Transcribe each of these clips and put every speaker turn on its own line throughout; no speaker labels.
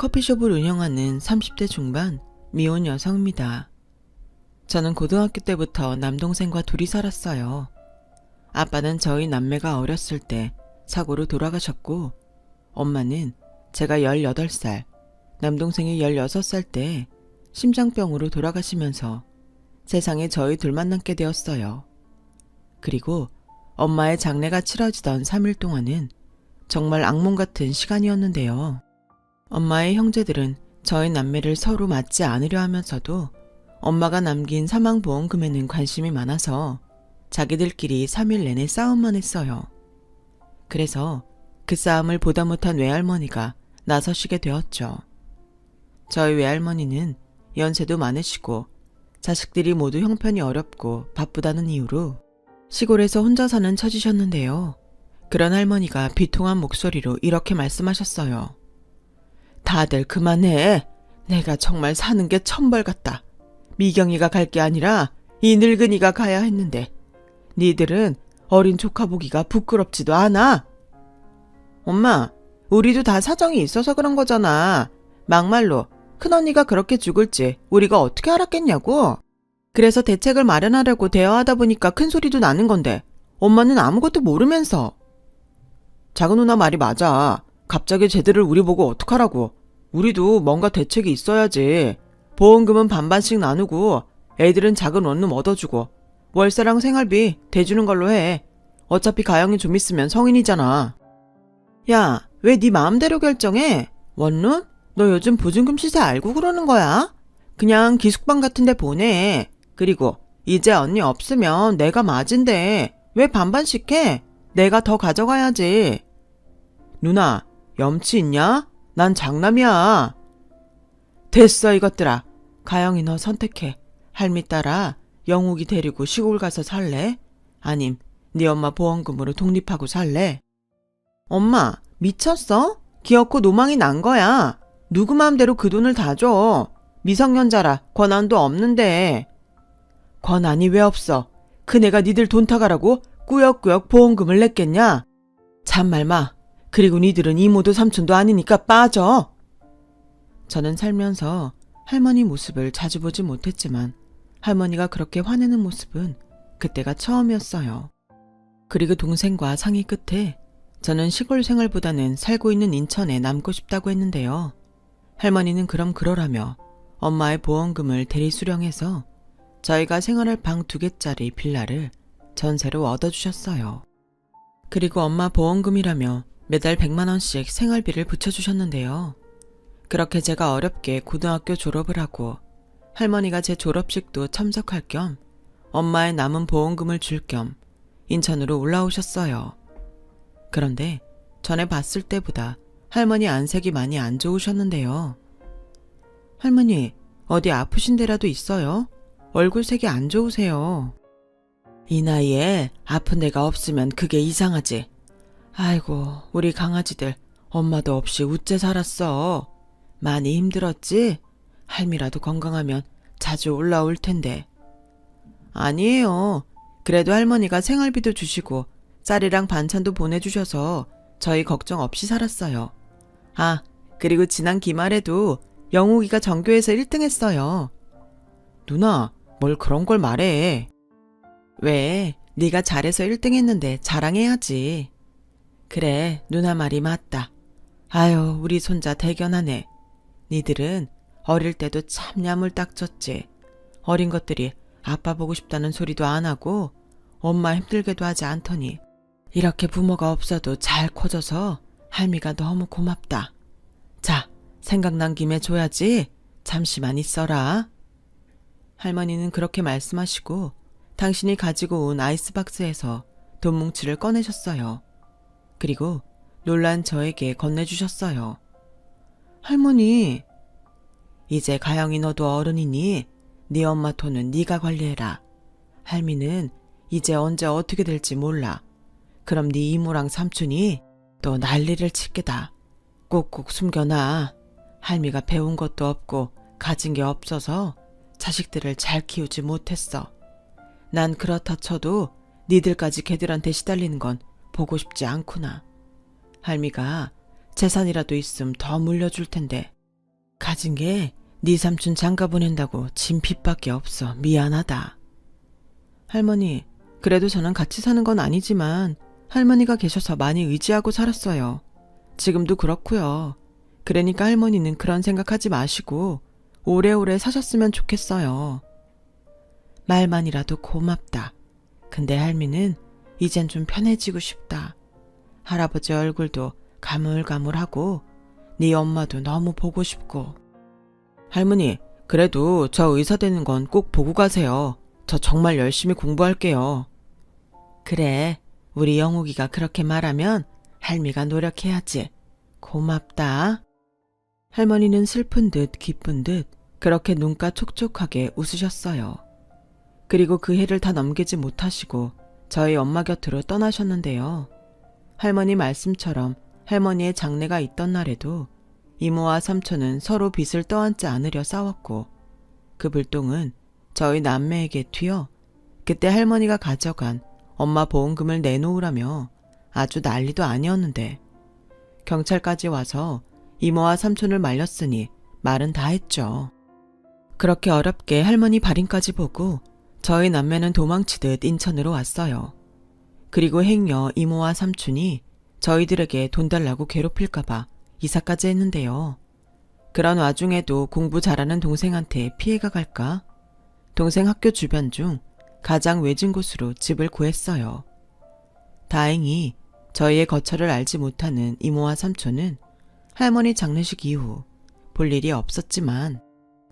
커피숍을 운영하는 30대 중반 미혼 여성입니다. 저는 고등학교 때부터 남동생과 둘이 살았어요. 아빠는 저희 남매가 어렸을 때 사고로 돌아가셨고, 엄마는 제가 18살, 남동생이 16살 때 심장병으로 돌아가시면서 세상에 저희 둘만 남게 되었어요. 그리고 엄마의 장례가 치러지던 3일 동안은 정말 악몽 같은 시간이었는데요. 엄마의 형제들은 저희 남매를 서로 맞지 않으려 하면서도 엄마가 남긴 사망보험금에는 관심이 많아서 자기들끼리 3일 내내 싸움만 했어요. 그래서 그 싸움을 보다 못한 외할머니가 나서시게 되었죠. 저희 외할머니는 연세도 많으시고 자식들이 모두 형편이 어렵고 바쁘다는 이유로 시골에서 혼자 사는 처지셨는데요. 그런 할머니가 비통한 목소리로 이렇게 말씀하셨어요. 다들 그만해. 내가 정말 사는 게 천벌 같다. 미경이가 갈 게 아니라 이 늙은이가 가야 했는데 니들은 어린 조카 보기가 부끄럽지도 않아. 엄마, 우리도 다 사정이 있어서 그런 거잖아. 막말로 큰언니가 그렇게 죽을지 우리가 어떻게 알았겠냐고. 그래서 대책을 마련하려고 대화하다 보니까 큰 소리도 나는 건데 엄마는 아무것도 모르면서. 작은 누나 말이 맞아. 갑자기 쟤들을 우리 보고 어떡하라고. 우리도 뭔가 대책이 있어야지. 보험금은 반반씩 나누고 애들은 작은 원룸 얻어주고 월세랑 생활비 대주는 걸로 해. 어차피 가영이 좀 있으면 성인이잖아. 야, 왜 네 마음대로 결정해? 원룸? 너 요즘 보증금 시세 알고 그러는 거야? 그냥 기숙방 같은 데 보내. 그리고 이제 언니 없으면 내가 맞은데 왜 반반씩 해? 내가 더 가져가야지. 누나, 염치 있냐? 난 장남이야. 됐어 이것들아. 가영이 너 선택해. 할미 따라 영욱이 데리고 시골 가서 살래? 아님 네 엄마 보험금으로 독립하고 살래? 엄마, 미쳤어? 기어코 노망이 난 거야. 누구 마음대로 그 돈을 다 줘. 미성년자라 권한도 없는데. 권한이 왜 없어? 그네가 니들 돈 타가라고 꾸역꾸역 보험금을 냈겠냐? 참말 마. 그리고 니들은 이모도 삼촌도 아니니까 빠져. 저는 살면서 할머니 모습을 자주 보지 못했지만 할머니가 그렇게 화내는 모습은 그때가 처음이었어요. 그리고 동생과 상의 끝에 저는 시골 생활보다는 살고 있는 인천에 남고 싶다고 했는데요. 할머니는 그럼 그러라며 엄마의 보험금을 대리 수령해서 저희가 생활할 방 2개짜리 빌라를 전세로 얻어주셨어요. 그리고 엄마 보험금이라며 매달 100만 원씩 생활비를 붙여주셨는데요. 그렇게 제가 어렵게 고등학교 졸업을 하고 할머니가 제 졸업식도 참석할 겸 엄마의 남은 보험금을 줄 겸 인천으로 올라오셨어요. 그런데 전에 봤을 때보다 할머니 안색이 많이 안 좋으셨는데요. 할머니, 어디 아프신 데라도 있어요? 얼굴색이 안 좋으세요. 이 나이에 아픈 데가 없으면 그게 이상하지. 아이고, 우리 강아지들 엄마도 없이 우째 살았어. 많이 힘들었지? 할미라도 건강하면 자주 올라올 텐데. 아니에요. 그래도 할머니가 생활비도 주시고 쌀이랑 반찬도 보내주셔서 저희 걱정 없이 살았어요. 아, 그리고 지난 기말에도 영욱이가 전교에서 1등 했어요. 누나, 뭘 그런 걸 말해. 왜? 네가 잘해서 1등 했는데 자랑해야지. 그래, 누나 말이 맞다. 아유, 우리 손자 대견하네. 니들은 어릴 때도 참 야물딱졌지. 어린 것들이 아빠 보고 싶다는 소리도 안 하고 엄마 힘들게도 하지 않더니 이렇게 부모가 없어도 잘 커져서 할미가 너무 고맙다. 자, 생각난 김에 줘야지. 잠시만 있어라. 할머니는 그렇게 말씀하시고 당신이 가지고 온 아이스박스에서 돈 뭉치를 꺼내셨어요. 그리고 놀란 저에게 건네주셨어요. 할머니, 이제 가영이 너도 어른이니 네 엄마 돈은 네가 관리해라. 할미는 이제 언제 어떻게 될지 몰라. 그럼 네 이모랑 삼촌이 또 난리를 칠 게다. 꼭꼭 숨겨놔. 할미가 배운 것도 없고 가진 게 없어서 자식들을 잘 키우지 못했어. 난 그렇다 쳐도 니들까지 걔들한테 시달리는 건 보고 싶지 않구나. 할미가 재산이라도 있음 더 물려줄 텐데 가진 게 네 삼촌 장가 보낸다고 짐 빚밖에 없어. 미안하다. 할머니, 그래도 저는 같이 사는 건 아니지만 할머니가 계셔서 많이 의지하고 살았어요. 지금도 그렇고요. 그러니까 할머니는 그런 생각하지 마시고 오래오래 사셨으면 좋겠어요. 말만이라도 고맙다. 근데 할미는 이젠 좀 편해지고 싶다. 할아버지 얼굴도 가물가물하고 네 엄마도 너무 보고 싶고. 할머니, 그래도 저 의사 되는 건 꼭 보고 가세요. 저 정말 열심히 공부할게요. 그래, 우리 영욱이가 그렇게 말하면 할미가 노력해야지. 고맙다. 할머니는 슬픈 듯 기쁜 듯 그렇게 눈가 촉촉하게 웃으셨어요. 그리고 그 해를 다 넘기지 못하시고 저희 엄마 곁으로 떠나셨는데요. 할머니 말씀처럼 할머니의 장례가 있던 날에도 이모와 삼촌은 서로 빚을 떠안지 않으려 싸웠고 그 불똥은 저희 남매에게 튀어 그때 할머니가 가져간 엄마 보험금을 내놓으라며 아주 난리도 아니었는데 경찰까지 와서 이모와 삼촌을 말렸으니 말은 다 했죠. 그렇게 어렵게 할머니 발인까지 보고 저희 남매는 도망치듯 인천으로 왔어요. 그리고 행여 이모와 삼촌이 저희들에게 돈 달라고 괴롭힐까봐 이사까지 했는데요. 그런 와중에도 공부 잘하는 동생한테 피해가 갈까? 동생 학교 주변 중 가장 외진 곳으로 집을 구했어요. 다행히 저희의 거처를 알지 못하는 이모와 삼촌은 할머니 장례식 이후 볼 일이 없었지만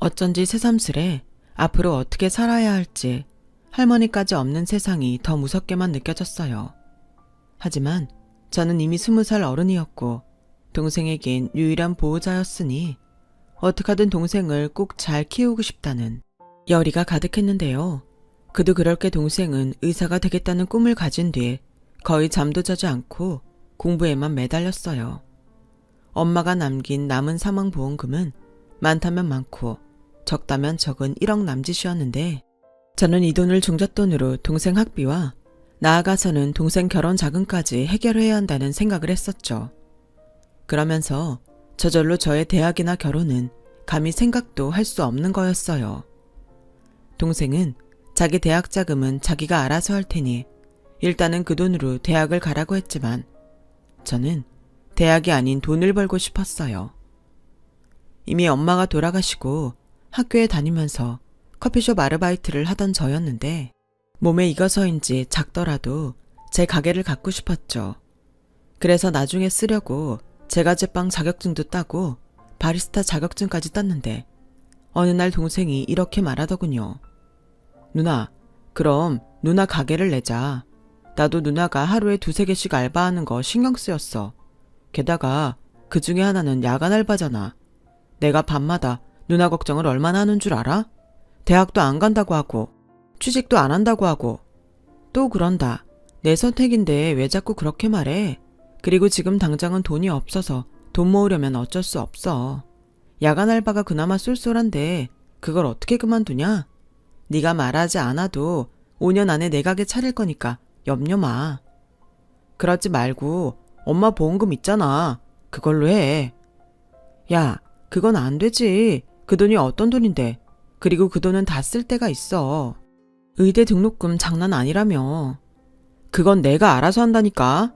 어쩐지 새삼스레 앞으로 어떻게 살아야 할지 할머니까지 없는 세상이 더 무섭게만 느껴졌어요. 하지만 저는 이미 20살 어른이었고 동생에겐 유일한 보호자였으니 어떻게든 동생을 꼭 잘 키우고 싶다는 열의가 가득했는데요. 그도 그럴 게 동생은 의사가 되겠다는 꿈을 가진 뒤에 거의 잠도 자지 않고 공부에만 매달렸어요. 엄마가 남긴 남은 사망보험금은 많다면 많고 적다면 적은 1억 남짓이었는데 저는 이 돈을 종잣돈으로 동생 학비와 나아가서는 동생 결혼 자금까지 해결해야 한다는 생각을 했었죠. 그러면서 저절로 저의 대학이나 결혼은 감히 생각도 할 수 없는 거였어요. 동생은 자기 대학 자금은 자기가 알아서 할 테니 일단은 그 돈으로 대학을 가라고 했지만 저는 대학이 아닌 돈을 벌고 싶었어요. 이미 엄마가 돌아가시고 학교에 다니면서 커피숍 아르바이트를 하던 저였는데 몸에 익어서인지 작더라도 제 가게를 갖고 싶었죠. 그래서 나중에 쓰려고 제과제빵 자격증도 따고 바리스타 자격증까지 땄는데 어느 날 동생이 이렇게 말하더군요. 누나, 그럼 누나 가게를 내자. 나도 누나가 하루에 2-3개씩 알바하는 거 신경 쓰였어. 게다가 그 중에 하나는 야간 알바잖아. 내가 밤마다 누나 걱정을 얼마나 하는 줄 알아? 대학도 안 간다고 하고 취직도 안 한다고 하고 또 그런다. 내 선택인데 왜 자꾸 그렇게 말해? 그리고 지금 당장은 돈이 없어서 돈 모으려면 어쩔 수 없어. 야간 알바가 그나마 쏠쏠한데 그걸 어떻게 그만두냐? 네가 말하지 않아도 5년 안에 내 가게 차릴 거니까 염려 마. 그러지 말고 엄마 보험금 있잖아. 그걸로 해. 야, 그건 안 되지. 그 돈이 어떤 돈인데. 그리고 그 돈은 다 쓸 때가 있어. 의대 등록금 장난 아니라며. 그건 내가 알아서 한다니까.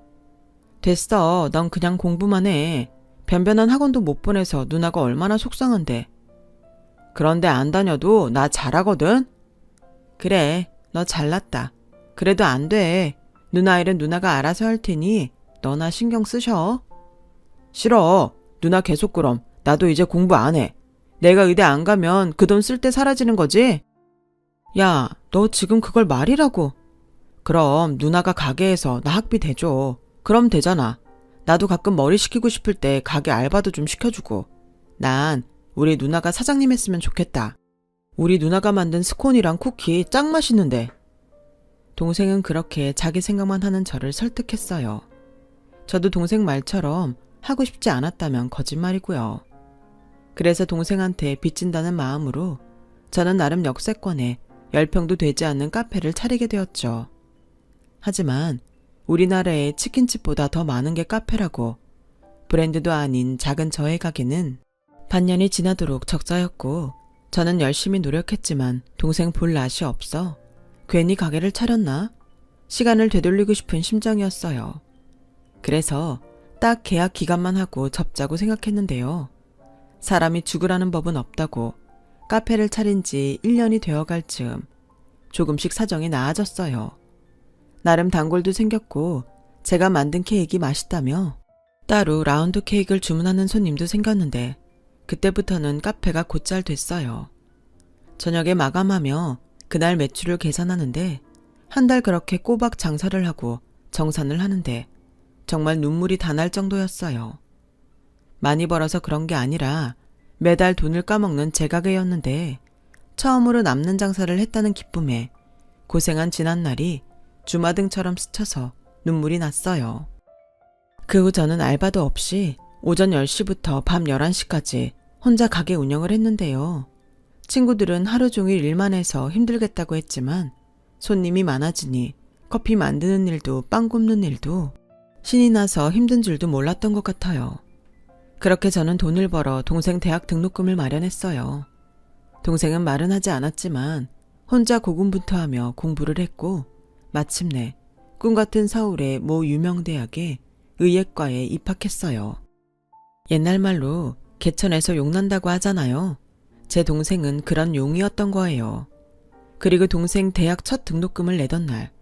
됐어. 넌 그냥 공부만 해. 변변한 학원도 못 보내서 누나가 얼마나 속상한데. 그런데 안 다녀도 나 잘하거든? 그래, 너 잘났다. 그래도 안 돼. 누나 일은 누나가 알아서 할 테니 너나 신경 쓰셔. 싫어. 누나 계속 그럼. 나도 이제 공부 안 해. 내가 의대 안 가면 그 돈 쓸 때 사라지는 거지? 야, 너 지금 그걸 말이라고. 그럼 누나가 가게에서 나 학비 대줘. 그럼 되잖아. 나도 가끔 머리 식히고 싶을 때 가게 알바도 좀 시켜주고. 난 우리 누나가 사장님 했으면 좋겠다. 우리 누나가 만든 스콘이랑 쿠키 짱 맛있는데. 동생은 그렇게 자기 생각만 하는 저를 설득했어요. 저도 동생 말처럼 하고 싶지 않았다면 거짓말이고요. 그래서 동생한테 빚진다는 마음으로 저는 나름 역세권에 10평도 되지 않는 카페를 차리게 되었죠. 하지만 우리나라에 치킨집보다 더 많은 게 카페라고 브랜드도 아닌 작은 저의 가게는 반년이 지나도록 적자였고 저는 열심히 노력했지만 동생 볼 낯이 없어 괜히 가게를 차렸나? 시간을 되돌리고 싶은 심정이었어요. 그래서 딱 계약 기간만 하고 접자고 생각했는데요. 사람이 죽으라는 법은 없다고 카페를 차린 지 1년이 되어갈 즈음 조금씩 사정이 나아졌어요. 나름 단골도 생겼고 제가 만든 케이크 맛있다며 따로 라운드 케이크를 주문하는 손님도 생겼는데 그때부터는 카페가 곧잘 됐어요. 저녁에 마감하며 그날 매출을 계산하는데 한 달 그렇게 꼬박 장사를 하고 정산을 하는데 정말 눈물이 다 날 정도였어요. 많이 벌어서 그런 게 아니라 매달 돈을 까먹는 제 가게였는데 처음으로 남는 장사를 했다는 기쁨에 고생한 지난날이 주마등처럼 스쳐서 눈물이 났어요. 그 후 저는 알바도 없이 오전 10시부터 밤 11시까지 혼자 가게 운영을 했는데요. 친구들은 하루 종일 일만 해서 힘들겠다고 했지만 손님이 많아지니 커피 만드는 일도 빵 굽는 일도 신이 나서 힘든 줄도 몰랐던 것 같아요. 그렇게 저는 돈을 벌어 동생 대학 등록금을 마련했어요. 동생은 말은 하지 않았지만 혼자 고군분투하며 공부를 했고 마침내 꿈같은 서울의 모 유명 대학에 의예과에 입학했어요. 옛날 말로 개천에서 용난다고 하잖아요. 제 동생은 그런 용이었던 거예요. 그리고 동생 대학 첫 등록금을 내던 날,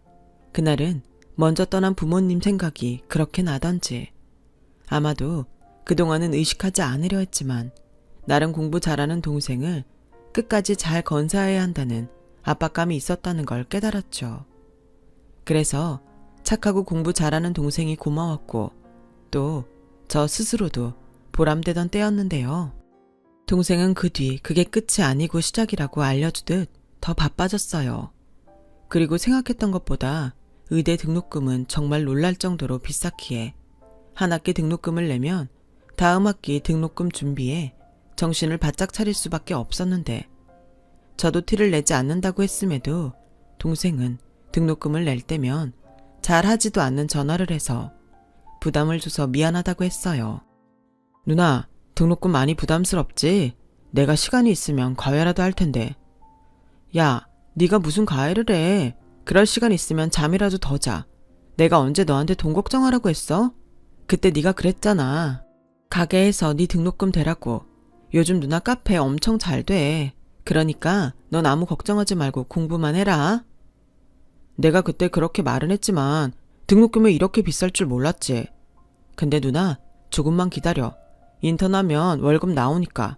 그날은 먼저 떠난 부모님 생각이 그렇게 나던지 아마도 그동안은 의식하지 않으려 했지만 나름 공부 잘하는 동생을 끝까지 잘 건사해야 한다는 압박감이 있었다는 걸 깨달았죠. 그래서 착하고 공부 잘하는 동생이 고마웠고 또 저 스스로도 보람되던 때였는데요. 동생은 그 뒤 그게 끝이 아니고 시작이라고 알려주듯 더 바빠졌어요. 그리고 생각했던 것보다 의대 등록금은 정말 놀랄 정도로 비쌌기에 한 학기 등록금을 내면 다음 학기 등록금 준비에 정신을 바짝 차릴 수밖에 없었는데 저도 티를 내지 않는다고 했음에도 동생은 등록금을 낼 때면 잘 하지도 않는 전화를 해서 부담을 줘서 미안하다고 했어요. 누나, 등록금 많이 부담스럽지? 내가 시간이 있으면 과외라도 할 텐데. 야, 네가 무슨 과외를 해? 그럴 시간 있으면 잠이라도 더 자. 내가 언제 너한테 돈 걱정하라고 했어? 그때 네가 그랬잖아. 가게에서 네 등록금 대라고. 요즘 누나 카페 엄청 잘 돼. 그러니까 넌 아무 걱정하지 말고 공부만 해라. 내가 그때 그렇게 말은 했지만 등록금이 이렇게 비쌀 줄 몰랐지. 근데 누나, 조금만 기다려. 인턴하면 월급 나오니까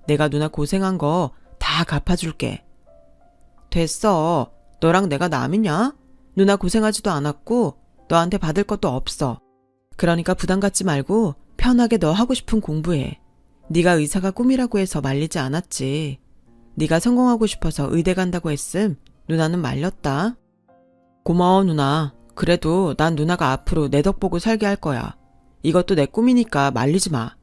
내가 누나 고생한 거 다 갚아줄게. 됐어. 너랑 내가 남이냐? 누나 고생하지도 않았고 너한테 받을 것도 없어. 그러니까 부담 갖지 말고 편하게 너 하고 싶은 공부해. 네가 의사가 꿈이라고 해서 말리지 않았지. 네가 성공하고 싶어서 의대 간다고 했음 누나는 말렸다. 고마워 누나. 그래도 난 누나가 앞으로 내 덕 보고 살게 할 거야. 이것도 내 꿈이니까 말리지 마.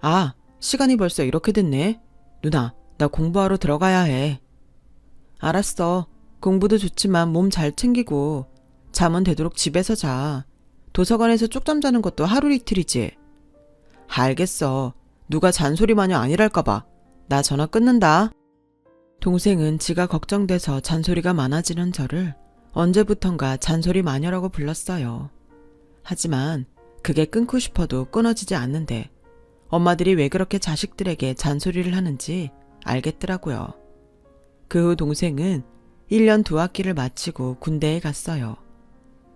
아, 시간이 벌써 이렇게 됐네. 누나, 나 공부하러 들어가야 해. 알았어. 공부도 좋지만 몸 잘 챙기고 잠은 되도록 집에서 자. 도서관에서 쪽잠 자는 것도 하루 이틀이지. 알겠어. 누가 잔소리 마녀 아니랄까봐. 나 전화 끊는다. 동생은 지가 걱정돼서 잔소리가 많아지는 저를 언제부턴가 잔소리 마녀라고 불렀어요. 하지만 그게 끊고 싶어도 끊어지지 않는데 엄마들이 왜 그렇게 자식들에게 잔소리를 하는지 알겠더라고요. 그 후 동생은 1년 2학기를 마치고 군대에 갔어요.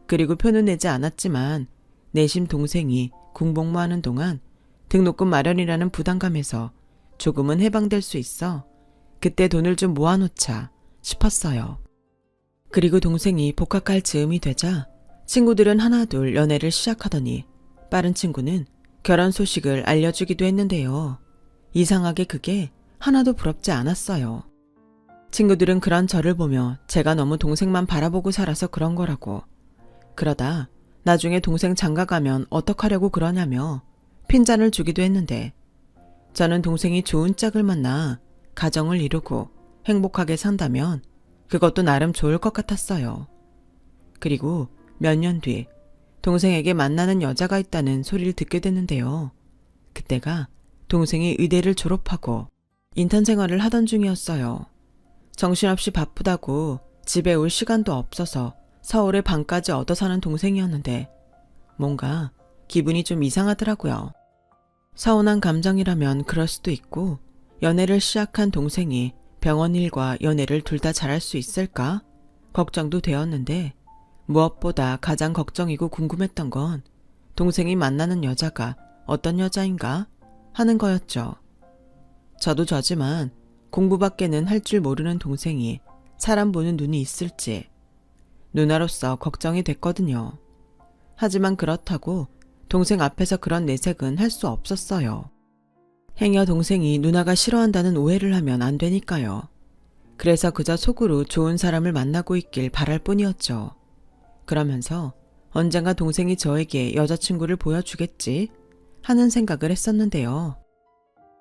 그리고 표는 내지 않았지만 내심 동생이 군복무하는 동안 등록금 마련이라는 부담감에서 조금은 해방될 수 있어 그때 돈을 좀 모아놓자 싶었어요. 그리고 동생이 복학할 즈음이 되자 친구들은 하나둘 연애를 시작하더니 빠른 친구는 결혼 소식을 알려주기도 했는데요. 이상하게 그게 하나도 부럽지 않았어요. 친구들은 그런 저를 보며 제가 너무 동생만 바라보고 살아서 그런 거라고. 그러다 나중에 동생 장가가면 어떡하려고 그러냐며 핀잔을 주기도 했는데 저는 동생이 좋은 짝을 만나 가정을 이루고 행복하게 산다면 그것도 나름 좋을 것 같았어요. 그리고 몇 년 뒤 동생에게 만나는 여자가 있다는 소리를 듣게 됐는데요. 그때가 동생이 의대를 졸업하고 인턴 생활을 하던 중이었어요. 정신없이 바쁘다고 집에 올 시간도 없어서 서울에 방까지 얻어 사는 동생이었는데 뭔가 기분이 좀 이상하더라고요. 서운한 감정이라면 그럴 수도 있고 연애를 시작한 동생이 병원 일과 연애를 둘 다 잘할 수 있을까? 걱정도 되었는데 무엇보다 가장 걱정이고 궁금했던 건 동생이 만나는 여자가 어떤 여자인가 하는 거였죠. 저도 저지만 공부밖에는 할 줄 모르는 동생이 사람 보는 눈이 있을지 누나로서 걱정이 됐거든요. 하지만 그렇다고 동생 앞에서 그런 내색은 할 수 없었어요. 행여 동생이 누나가 싫어한다는 오해를 하면 안 되니까요. 그래서 그저 속으로 좋은 사람을 만나고 있길 바랄 뿐이었죠. 그러면서 언젠가 동생이 저에게 여자친구를 보여주겠지 하는 생각을 했었는데요.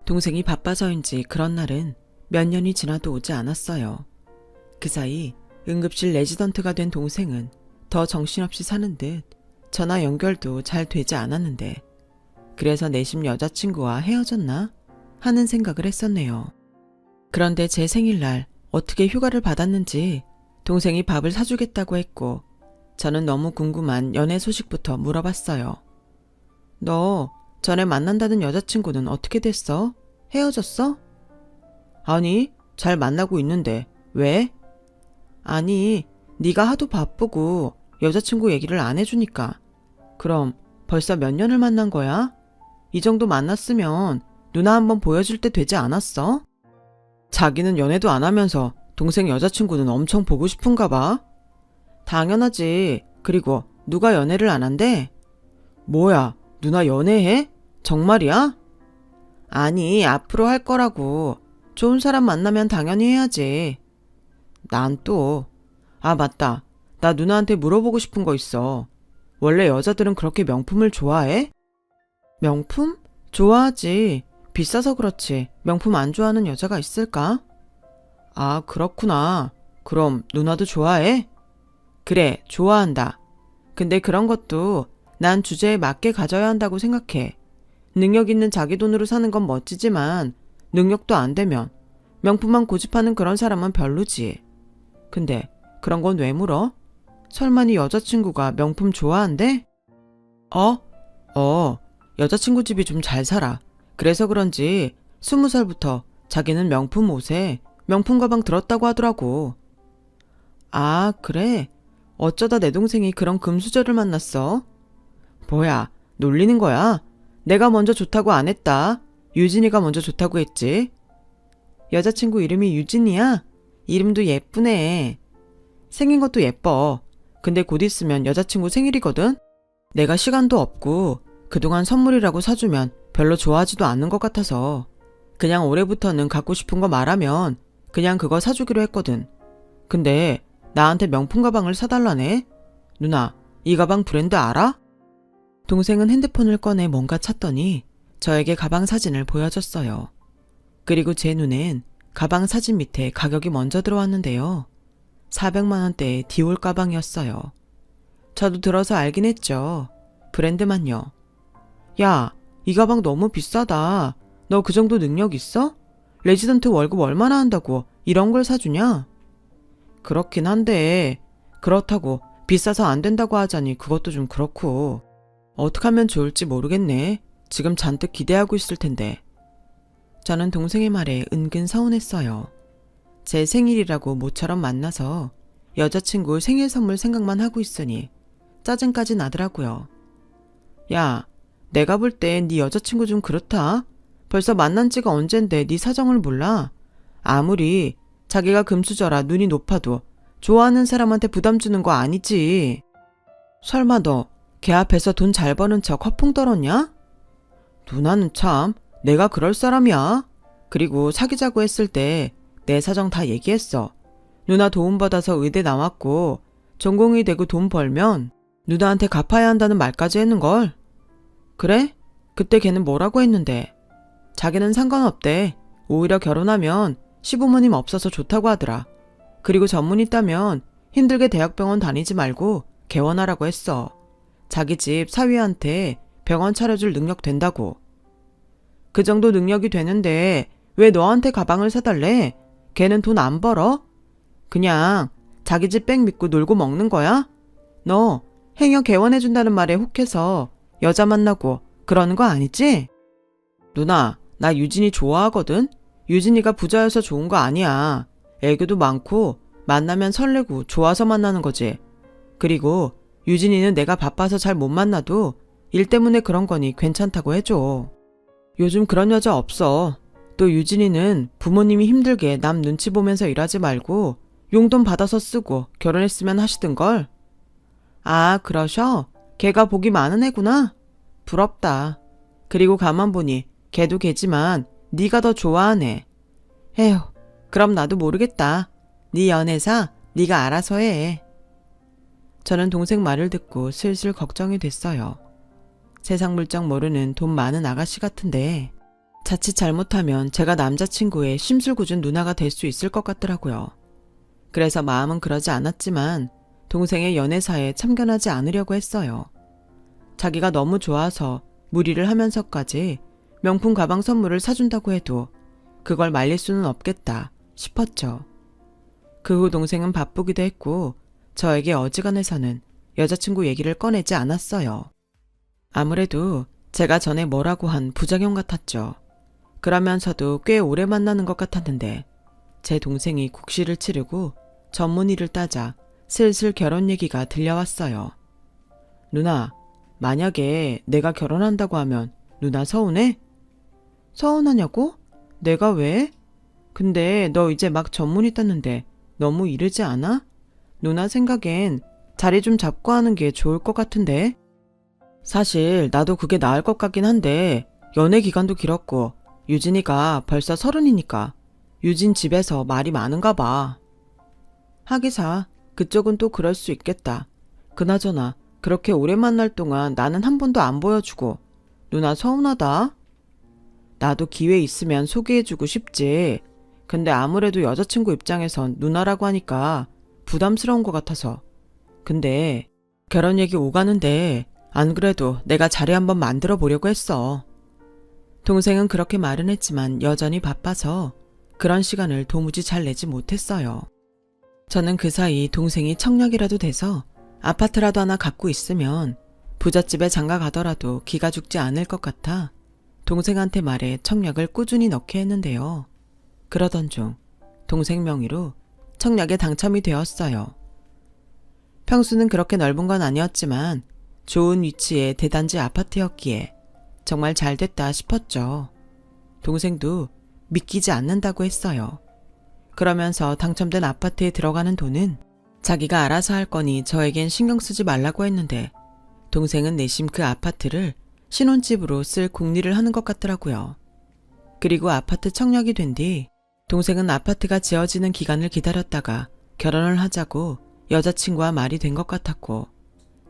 동생이 바빠서인지 그런 날은 몇 년이 지나도 오지 않았어요. 그 사이 응급실 레지던트가 된 동생은 더 정신없이 사는 듯 전화 연결도 잘 되지 않았는데 그래서 내심 여자친구와 헤어졌나 하는 생각을 했었네요. 그런데 제 생일날 어떻게 휴가를 받았는지 동생이 밥을 사주겠다고 했고 저는 너무 궁금한 연애 소식부터 물어봤어요. 너 전에 만난다는 여자친구는 어떻게 됐어? 헤어졌어? 아니, 잘 만나고 있는데 왜? 아니, 네가 하도 바쁘고 여자친구 얘기를 안 해주니까. 그럼 벌써 몇 년을 만난 거야? 이 정도 만났으면 누나 한번 보여줄 때 되지 않았어? 자기는 연애도 안 하면서 동생 여자친구는 엄청 보고 싶은가 봐. 당연하지. 그리고 누가 연애를 안 한대? 뭐야, 누나 연애해? 정말이야? 아니, 앞으로 할 거라고. 좋은 사람 만나면 당연히 해야지. 난 또. 아, 맞다. 나 누나한테 물어보고 싶은 거 있어. 원래 여자들은 그렇게 명품을 좋아해? 명품? 좋아하지. 비싸서 그렇지. 명품 안 좋아하는 여자가 있을까? 아, 그렇구나. 그럼 누나도 좋아해? 그래, 좋아한다. 근데 그런 것도 난 주제에 맞게 가져야 한다고 생각해. 능력 있는 자기 돈으로 사는 건 멋지지만 능력도 안 되면 명품만 고집하는 그런 사람은 별로지. 근데 그런 건 왜 물어? 설마 네 여자친구가 명품 좋아한대? 여자친구 집이 좀 잘 살아. 그래서 그런지 20살부터 자기는 명품 옷에 명품 가방 들었다고 하더라고. 아, 그래? 어쩌다 내 동생이 그런 금수저를 만났어? 뭐야, 놀리는 거야? 내가 먼저 좋다고 안 했다. 유진이가 먼저 좋다고 했지. 여자친구 이름이 유진이야? 이름도 예쁘네. 생긴 것도 예뻐. 근데 곧 있으면 여자친구 생일이거든? 내가 시간도 없고 그동안 선물이라고 사주면 별로 좋아하지도 않는 것 같아서 그냥 올해부터는 갖고 싶은 거 말하면 그냥 그거 사주기로 했거든. 근데 나한테 명품 가방을 사달라네? 누나, 이 가방 브랜드 알아? 동생은 핸드폰을 꺼내 뭔가 찾더니 저에게 가방 사진을 보여줬어요. 그리고 제 눈엔 가방 사진 밑에 가격이 먼저 들어왔는데요. 400만 원대의 디올 가방이었어요. 저도 들어서 알긴 했죠. 브랜드만요. 야, 이 가방 너무 비싸다. 너 그 정도 능력 있어? 레지던트 월급 얼마나 한다고 이런 걸 사주냐? 그렇긴 한데 그렇다고 비싸서 안 된다고 하자니 그것도 좀 그렇고. 어떻게 하면 좋을지 모르겠네. 지금 잔뜩 기대하고 있을 텐데. 저는 동생의 말에 은근 서운했어요. 제 생일이라고 모처럼 만나서 여자친구 생일 선물 생각만 하고 있으니 짜증까지 나더라고요. 야, 내가 볼 땐 네 여자친구 좀 그렇다. 벌써 만난 지가 언젠데 네 사정을 몰라. 아무리 자기가 금수저라 눈이 높아도 좋아하는 사람한테 부담 주는 거 아니지. 설마 너 걔 앞에서 돈 잘 버는 척 허풍 떨었냐? 누나는 참 내가 그럴 사람이야. 그리고 사귀자고 했을 때 내 사정 다 얘기했어. 누나 도움받아서 의대 나왔고 전공이 되고 돈 벌면 누나한테 갚아야 한다는 말까지 했는걸. 그래? 그때 걔는 뭐라고 했는데? 자기는 상관없대. 오히려 결혼하면 시부모님 없어서 좋다고 하더라. 그리고 전문 있다면 힘들게 대학병원 다니지 말고 개원하라고 했어. 자기 집 사위한테 병원 차려줄 능력 된다고. 그 정도 능력이 되는데 왜 너한테 가방을 사달래? 걔는 돈 안 벌어? 그냥 자기 집 백 믿고 놀고 먹는 거야? 너 행여 개원해준다는 말에 혹해서 여자 만나고 그러는 거 아니지? 누나, 나 유진이 좋아하거든? 유진이가 부자여서 좋은 거 아니야. 애교도 많고 만나면 설레고 좋아서 만나는 거지. 그리고 유진이는 내가 바빠서 잘 못 만나도 일 때문에 그런 거니 괜찮다고 해줘. 요즘 그런 여자 없어. 또 유진이는 부모님이 힘들게 남 눈치 보면서 일하지 말고 용돈 받아서 쓰고 결혼했으면 하시던걸. 아, 그러셔? 걔가 복이 많은 애구나? 부럽다. 그리고 가만 보니 걔도 걔지만 네가 더 좋아하네. 에휴, 그럼 나도 모르겠다. 네 연애사 네가 알아서 해. 저는 동생 말을 듣고 슬슬 걱정이 됐어요. 세상 물정 모르는 돈 많은 아가씨 같은데 자칫 잘못하면 제가 남자친구의 심술궂은 누나가 될 수 있을 것 같더라고요. 그래서 마음은 그러지 않았지만 동생의 연애사에 참견하지 않으려고 했어요. 자기가 너무 좋아서 무리를 하면서까지 명품 가방 선물을 사준다고 해도 그걸 말릴 수는 없겠다 싶었죠. 그 후 동생은 바쁘기도 했고 저에게 어지간해서는 여자친구 얘기를 꺼내지 않았어요. 아무래도 제가 전에 뭐라고 한 부작용 같았죠. 그러면서도 꽤 오래 만나는 것 같았는데 제 동생이 국시를 치르고 전문의를 따자 슬슬 결혼 얘기가 들려왔어요. 누나, 만약에 내가 결혼한다고 하면 누나 서운해? 서운하냐고? 내가 왜? 근데 너 이제 막 전문의 땄는데 너무 이르지 않아? 누나 생각엔 자리 좀 잡고 하는 게 좋을 것 같은데? 사실 나도 그게 나을 것 같긴 한데 연애 기간도 길었고 유진이가 벌써 30이니까 유진 집에서 말이 많은가 봐. 하기사 그쪽은 또 그럴 수 있겠다. 그나저나 그렇게 오래 만날 동안 나는 한 번도 안 보여주고 누나 서운하다. 나도 기회 있으면 소개해주고 싶지. 근데 아무래도 여자친구 입장에선 누나라고 하니까 부담스러운 것 같아서. 근데 결혼 얘기 오가는데 안 그래도 내가 자리 한번 만들어 보려고 했어. 동생은 그렇게 말은 했지만 여전히 바빠서 그런 시간을 도무지 잘 내지 못했어요. 저는 그 사이 동생이 청약이라도 돼서 아파트라도 하나 갖고 있으면 부잣집에 장가 가더라도 기가 죽지 않을 것 같아 동생한테 말해 청약을 꾸준히 넣게 했는데요. 그러던 중 동생 명의로 청약에 당첨이 되었어요. 평수는 그렇게 넓은 건 아니었지만 좋은 위치의 대단지 아파트였기에 정말 잘 됐다 싶었죠. 동생도 믿기지 않는다고 했어요. 그러면서 당첨된 아파트에 들어가는 돈은 자기가 알아서 할 거니 저에겐 신경 쓰지 말라고 했는데 동생은 내심 그 아파트를 신혼집으로 쓸 궁리를 하는 것 같더라고요. 그리고 아파트 청약이 된 뒤 동생은 아파트가 지어지는 기간을 기다렸다가 결혼을 하자고 여자친구와 말이 된 것 같았고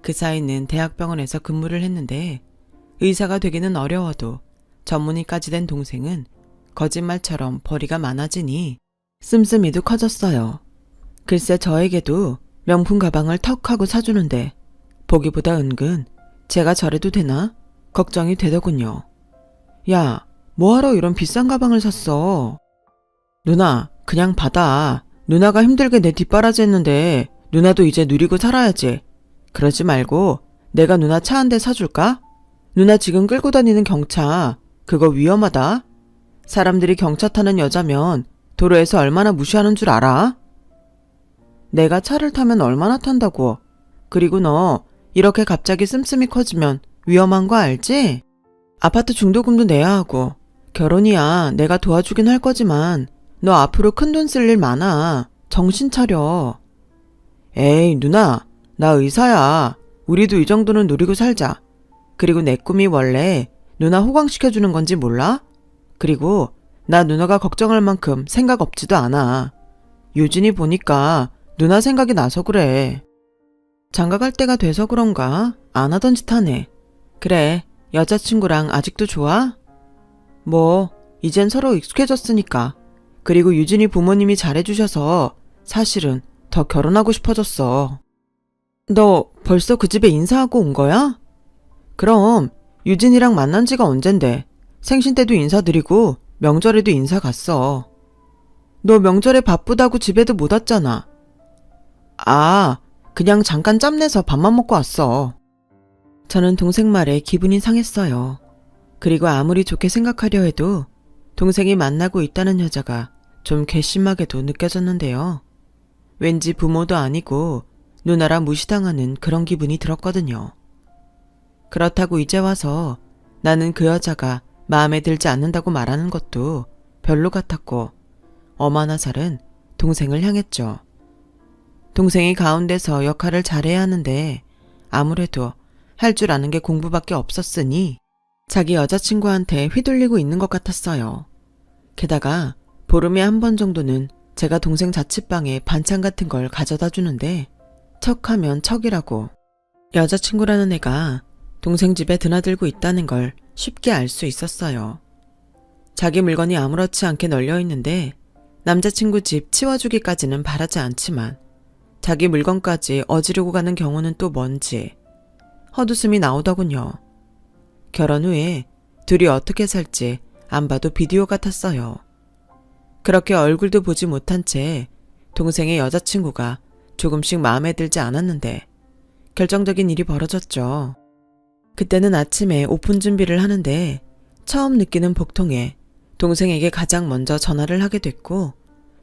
그 사이는 대학병원에서 근무를 했는데 의사가 되기는 어려워도 전문의까지 된 동생은 거짓말처럼 벌이가 많아지니 씀씀이도 커졌어요. 글쎄 저에게도 명품 가방을 턱 하고 사주는데 보기보다 은근 제가 저래도 되나? 걱정이 되더군요. 야, 뭐하러 이런 비싼 가방을 샀어? 누나, 그냥 받아. 누나가 힘들게 내 뒷바라지 했는데 누나도 이제 누리고 살아야지. 그러지 말고 내가 누나 차 한 대 사줄까? 누나 지금 끌고 다니는 경차 그거 위험하다. 사람들이 경차 타는 여자면 도로에서 얼마나 무시하는 줄 알아? 내가 차를 타면 얼마나 탄다고. 그리고 너 이렇게 갑자기 씀씀이 커지면 위험한 거 알지? 아파트 중도금도 내야 하고 결혼이야 내가 도와주긴 할 거지만 너 앞으로 큰돈 쓸 일 많아. 정신 차려. 에이 누나, 나 의사야. 우리도 이 정도는 누리고 살자. 그리고 내 꿈이 원래 누나 호강시켜주는 건지 몰라? 그리고 나 누나가 걱정할 만큼 생각 없지도 않아. 유진이 보니까 누나 생각이 나서 그래. 장가갈 때가 돼서 그런가? 안 하던 짓 하네. 그래, 여자친구랑 아직도 좋아? 뭐 이젠 서로 익숙해졌으니까. 그리고 유진이 부모님이 잘해주셔서 사실은 더 결혼하고 싶어졌어. 너 벌써 그 집에 인사하고 온 거야? 그럼 유진이랑 만난 지가 언젠데 생신 때도 인사드리고 명절에도 인사 갔어. 너 명절에 바쁘다고 집에도 못 왔잖아. 아, 그냥 잠깐 짬내서 밥만 먹고 왔어. 저는 동생 말에 기분이 상했어요. 그리고 아무리 좋게 생각하려 해도 동생이 만나고 있다는 여자가 좀 괘씸하게도 느껴졌는데요. 왠지 부모도 아니고 누나라 무시당하는 그런 기분이 들었거든요. 그렇다고 이제 와서 나는 그 여자가 마음에 들지 않는다고 말하는 것도 별로 같았고 엄한 화살은 동생을 향했죠. 동생이 가운데서 역할을 잘해야 하는데 아무래도 할 줄 아는 게 공부밖에 없었으니 자기 여자친구한테 휘둘리고 있는 것 같았어요. 게다가 보름에 한 번 정도는 제가 동생 자취방에 반찬 같은 걸 가져다 주는데 척하면 척이라고. 여자친구라는 애가 동생 집에 드나들고 있다는 걸 쉽게 알 수 있었어요. 자기 물건이 아무렇지 않게 널려 있는데 남자친구 집 치워주기까지는 바라지 않지만 자기 물건까지 어지르고 가는 경우는 또 뭔지 헛웃음이 나오더군요. 결혼 후에 둘이 어떻게 살지 안 봐도 비디오 같았어요. 그렇게 얼굴도 보지 못한 채 동생의 여자친구가 조금씩 마음에 들지 않았는데 결정적인 일이 벌어졌죠. 그때는 아침에 오픈 준비를 하는데 처음 느끼는 복통에 동생에게 가장 먼저 전화를 하게 됐고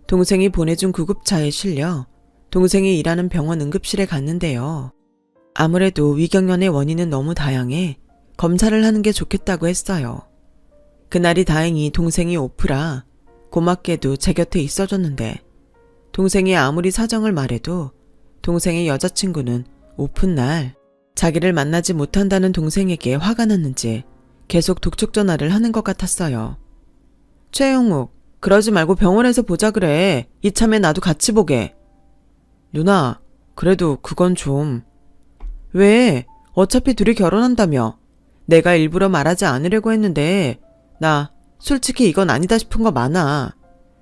동생이 보내준 구급차에 실려 동생이 일하는 병원 응급실에 갔는데요. 아무래도 위경련의 원인은 너무 다양해 검사를 하는 게 좋겠다고 했어요. 그날이 다행히 동생이 오프라 고맙게도 제 곁에 있어줬는데 동생이 아무리 사정을 말해도 동생의 여자친구는 오픈날 자기를 만나지 못한다는 동생에게 화가 났는지 계속 독촉 전화를 하는 것 같았어요. 최영욱, 그러지 말고 병원에서 보자 그래. 이참에 나도 같이 보게. 누나, 그래도 그건 좀. 왜? 어차피 둘이 결혼한다며. 내가 일부러 말하지 않으려고 했는데 나 솔직히 이건 아니다 싶은 거 많아.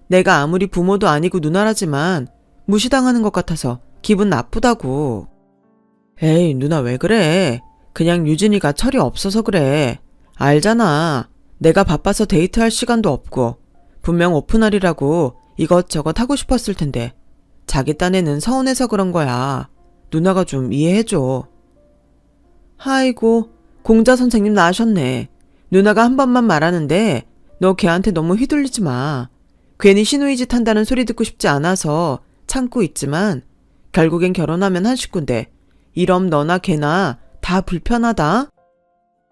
내가 아무리 부모도 아니고 누나라지만 무시당하는 것 같아서 기분 나쁘다고. 에이, 누나 왜 그래? 그냥 유진이가 철이 없어서 그래. 알잖아. 내가 바빠서 데이트할 시간도 없고 분명 오픈날이라고 이것저것 하고 싶었을 텐데 자기 딴에는 서운해서 그런 거야. 누나가 좀 이해해줘. 아이고, 공자 선생님 나으셨네. 누나가 한 번만 말하는데 너 걔한테 너무 휘둘리지 마. 괜히 시누이 짓 한다는 소리 듣고 싶지 않아서 참고 있지만 결국엔 결혼하면 한 식구인데 이럼 너나 걔나 다 불편하다.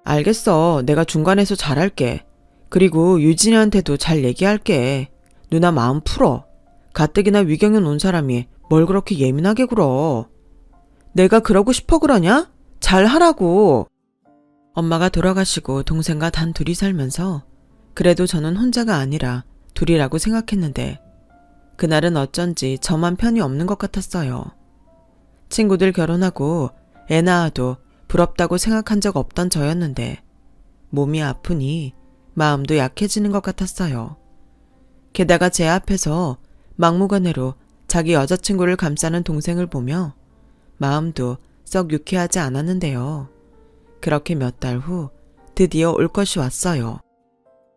알겠어. 내가 중간에서 잘할게. 그리고 유진이한테도 잘 얘기할게. 누나 마음 풀어. 가뜩이나 위경련 온 사람이 뭘 그렇게 예민하게 굴어. 내가 그러고 싶어 그러냐? 잘하라고. 엄마가 돌아가시고 동생과 단 둘이 살면서 그래도 저는 혼자가 아니라 둘이라고 생각했는데 그날은 어쩐지 저만 편이 없는 것 같았어요. 친구들 결혼하고 애 낳아도 부럽다고 생각한 적 없던 저였는데 몸이 아프니 마음도 약해지는 것 같았어요. 게다가 제 앞에서 막무가내로 자기 여자친구를 감싸는 동생을 보며 마음도 썩 유쾌하지 않았는데요. 그렇게 몇 달 후 드디어 올 것이 왔어요.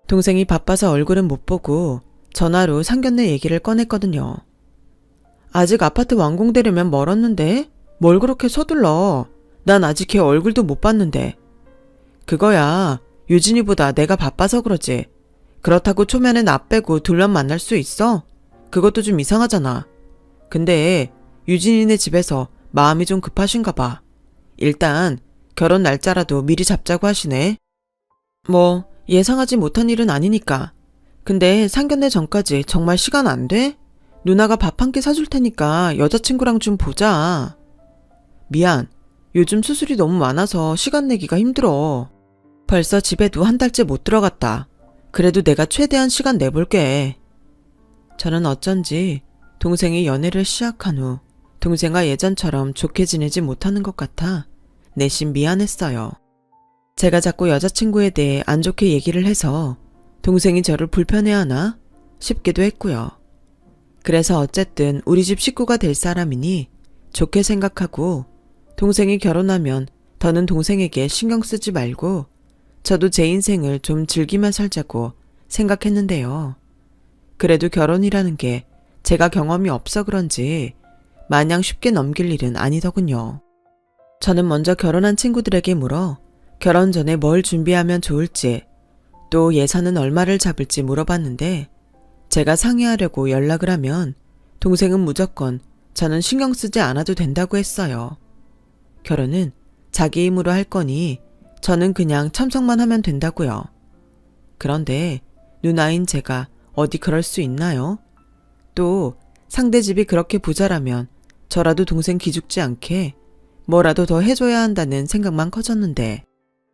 동생이 바빠서 얼굴은 못 보고 전화로 상견례 얘기를 꺼냈거든요. 아직 아파트 완공되려면 멀었는데 뭘 그렇게 서둘러. 난 아직 걔 얼굴도 못 봤는데. 그거야 유진이보다 내가 바빠서 그러지. 그렇다고 초면에 나 빼고 둘만 만날 수 있어? 그것도 좀 이상하잖아. 근데 유진이네 집에서 마음이 좀 급하신가 봐. 일단 결혼 날짜라도 미리 잡자고 하시네. 뭐 예상하지 못한 일은 아니니까. 근데 상견례 전까지 정말 시간 안 돼? 누나가 밥 한 끼 사줄 테니까 여자친구랑 좀 보자. 미안. 요즘 수술이 너무 많아서 시간 내기가 힘들어. 벌써 집에도 한 달째 못 들어갔다. 그래도 내가 최대한 시간 내볼게. 저는 어쩐지 동생이 연애를 시작한 후 동생과 예전처럼 좋게 지내지 못하는 것 같아 내심 미안했어요. 제가 자꾸 여자친구에 대해 안 좋게 얘기를 해서 동생이 저를 불편해하나 싶기도 했고요. 그래서 어쨌든 우리 집 식구가 될 사람이니 좋게 생각하고 동생이 결혼하면 더는 동생에게 신경 쓰지 말고 저도 제 인생을 좀 즐기며 살자고 생각했는데요. 그래도 결혼이라는 게 제가 경험이 없어 그런지 마냥 쉽게 넘길 일은 아니더군요. 저는 먼저 결혼한 친구들에게 물어 결혼 전에 뭘 준비하면 좋을지 또 예산은 얼마를 잡을지 물어봤는데 제가 상의하려고 연락을 하면 동생은 무조건 저는 신경 쓰지 않아도 된다고 했어요. 결혼은 자기 힘으로 할 거니 저는 그냥 참석만 하면 된다고요. 그런데 누나인 제가 어디 그럴 수 있나요? 또 상대 집이 그렇게 부자라면 저라도 동생 기죽지 않게 뭐라도 더 해줘야 한다는 생각만 커졌는데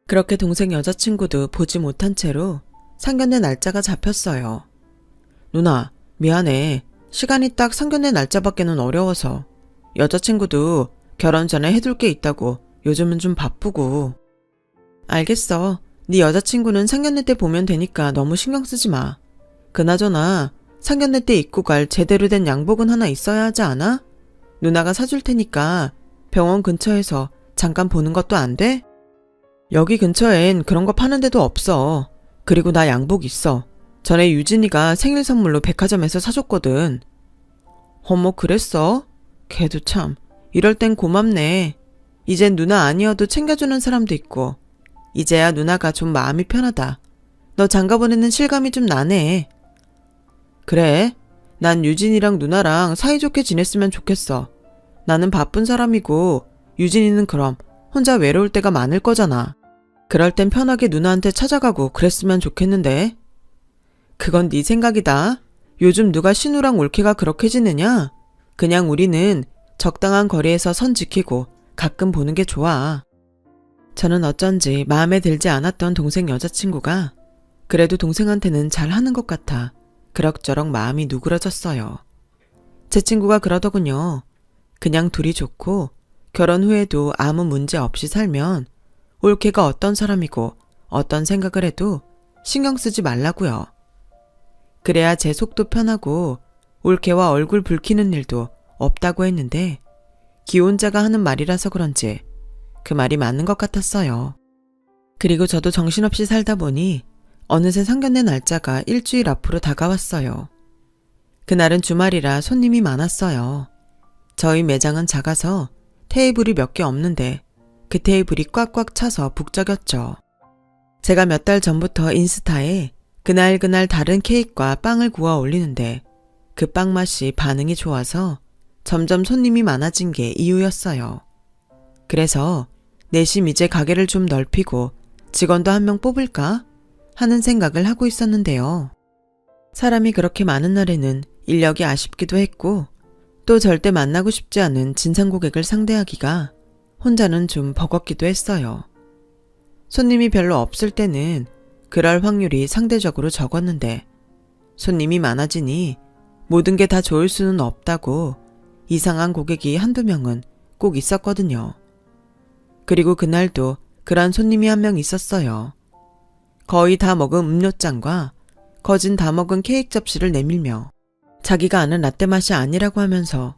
그렇게 동생 여자친구도 보지 못한 채로 상견례 날짜가 잡혔어요. 누나, 미안해. 시간이 딱 상견례 날짜밖에는 어려워서. 여자친구도 결혼 전에 해둘 게 있다고 요즘은 좀 바쁘고. 알겠어. 네 여자친구는 상견례 때 보면 되니까 너무 신경 쓰지 마. 그나저나 상견례 때 입고 갈 제대로 된 양복은 하나 있어야 하지 않아? 누나가 사줄 테니까 병원 근처에서 잠깐 보는 것도 안 돼? 여기 근처엔 그런 거 파는 데도 없어. 그리고 나 양복 있어. 전에 유진이가 생일 선물로 백화점에서 사줬거든. 어머 그랬어? 걔도 참 이럴 땐 고맙네. 이젠 누나 아니어도 챙겨주는 사람도 있고 이제야 누나가 좀 마음이 편하다. 너 장가 보내는 실감이 좀 나네. 그래? 난 유진이랑 누나랑 사이좋게 지냈으면 좋겠어. 나는 바쁜 사람이고 유진이는 그럼 혼자 외로울 때가 많을 거잖아. 그럴 땐 편하게 누나한테 찾아가고 그랬으면 좋겠는데. 그건 네 생각이다. 요즘 누가 신우랑 올케가 그렇게 지내냐? 그냥 우리는 적당한 거리에서 선 지키고 가끔 보는 게 좋아. 저는 어쩐지 마음에 들지 않았던 동생 여자친구가 그래도 동생한테는 잘하는 것 같아 그럭저럭 마음이 누그러졌어요. 제 친구가 그러더군요. 그냥 둘이 좋고 결혼 후에도 아무 문제 없이 살면 올케가 어떤 사람이고 어떤 생각을 해도 신경 쓰지 말라고요. 그래야 제 속도 편하고 올케와 얼굴 붉히는 일도 없다고 했는데 기혼자가 하는 말이라서 그런지 그 말이 맞는 것 같았어요. 그리고 저도 정신없이 살다 보니 어느새 상견례 날짜가 일주일 앞으로 다가왔어요. 그날은 주말이라 손님이 많았어요. 저희 매장은 작아서 테이블이 몇 개 없는데 그 테이블이 꽉꽉 차서 북적였죠. 제가 몇 달 전부터 인스타에 그날 다른 케이크와 빵을 구워 올리는데 그 빵 맛이 반응이 좋아서 점점 손님이 많아진 게 이유였어요. 그래서 내심 이제 가게를 좀 넓히고 직원도 한 명 뽑을까 하는 생각을 하고 있었는데요. 사람이 그렇게 많은 날에는 인력이 아쉽기도 했고 또 절대 만나고 싶지 않은 진상 고객을 상대하기가 혼자는 좀 버겁기도 했어요. 손님이 별로 없을 때는 그럴 확률이 상대적으로 적었는데 손님이 많아지니 모든 게 다 좋을 수는 없다고 이상한 고객이 한두 명은 꼭 있었거든요. 그리고 그날도 그런 손님이 한 명 있었어요. 거의 다 먹은 음료잔과 거진 다 먹은 케이크 접시를 내밀며 자기가 아는 라떼 맛이 아니라고 하면서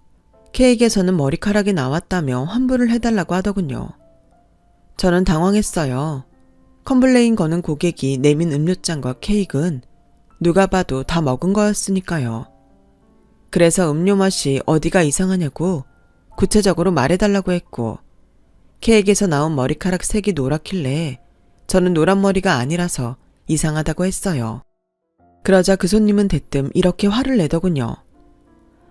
케이크에서는 머리카락이 나왔다며 환불을 해달라고 하더군요. 저는 당황했어요. 컴플레인 거는 고객이 내민 음료잔과 케이크는 누가 봐도 다 먹은 거였으니까요. 그래서 음료 맛이 어디가 이상하냐고 구체적으로 말해달라고 했고 케이크에서 나온 머리카락 색이 노랗길래 저는 노란 머리가 아니라서 이상하다고 했어요. 그러자 그 손님은 대뜸 이렇게 화를 내더군요.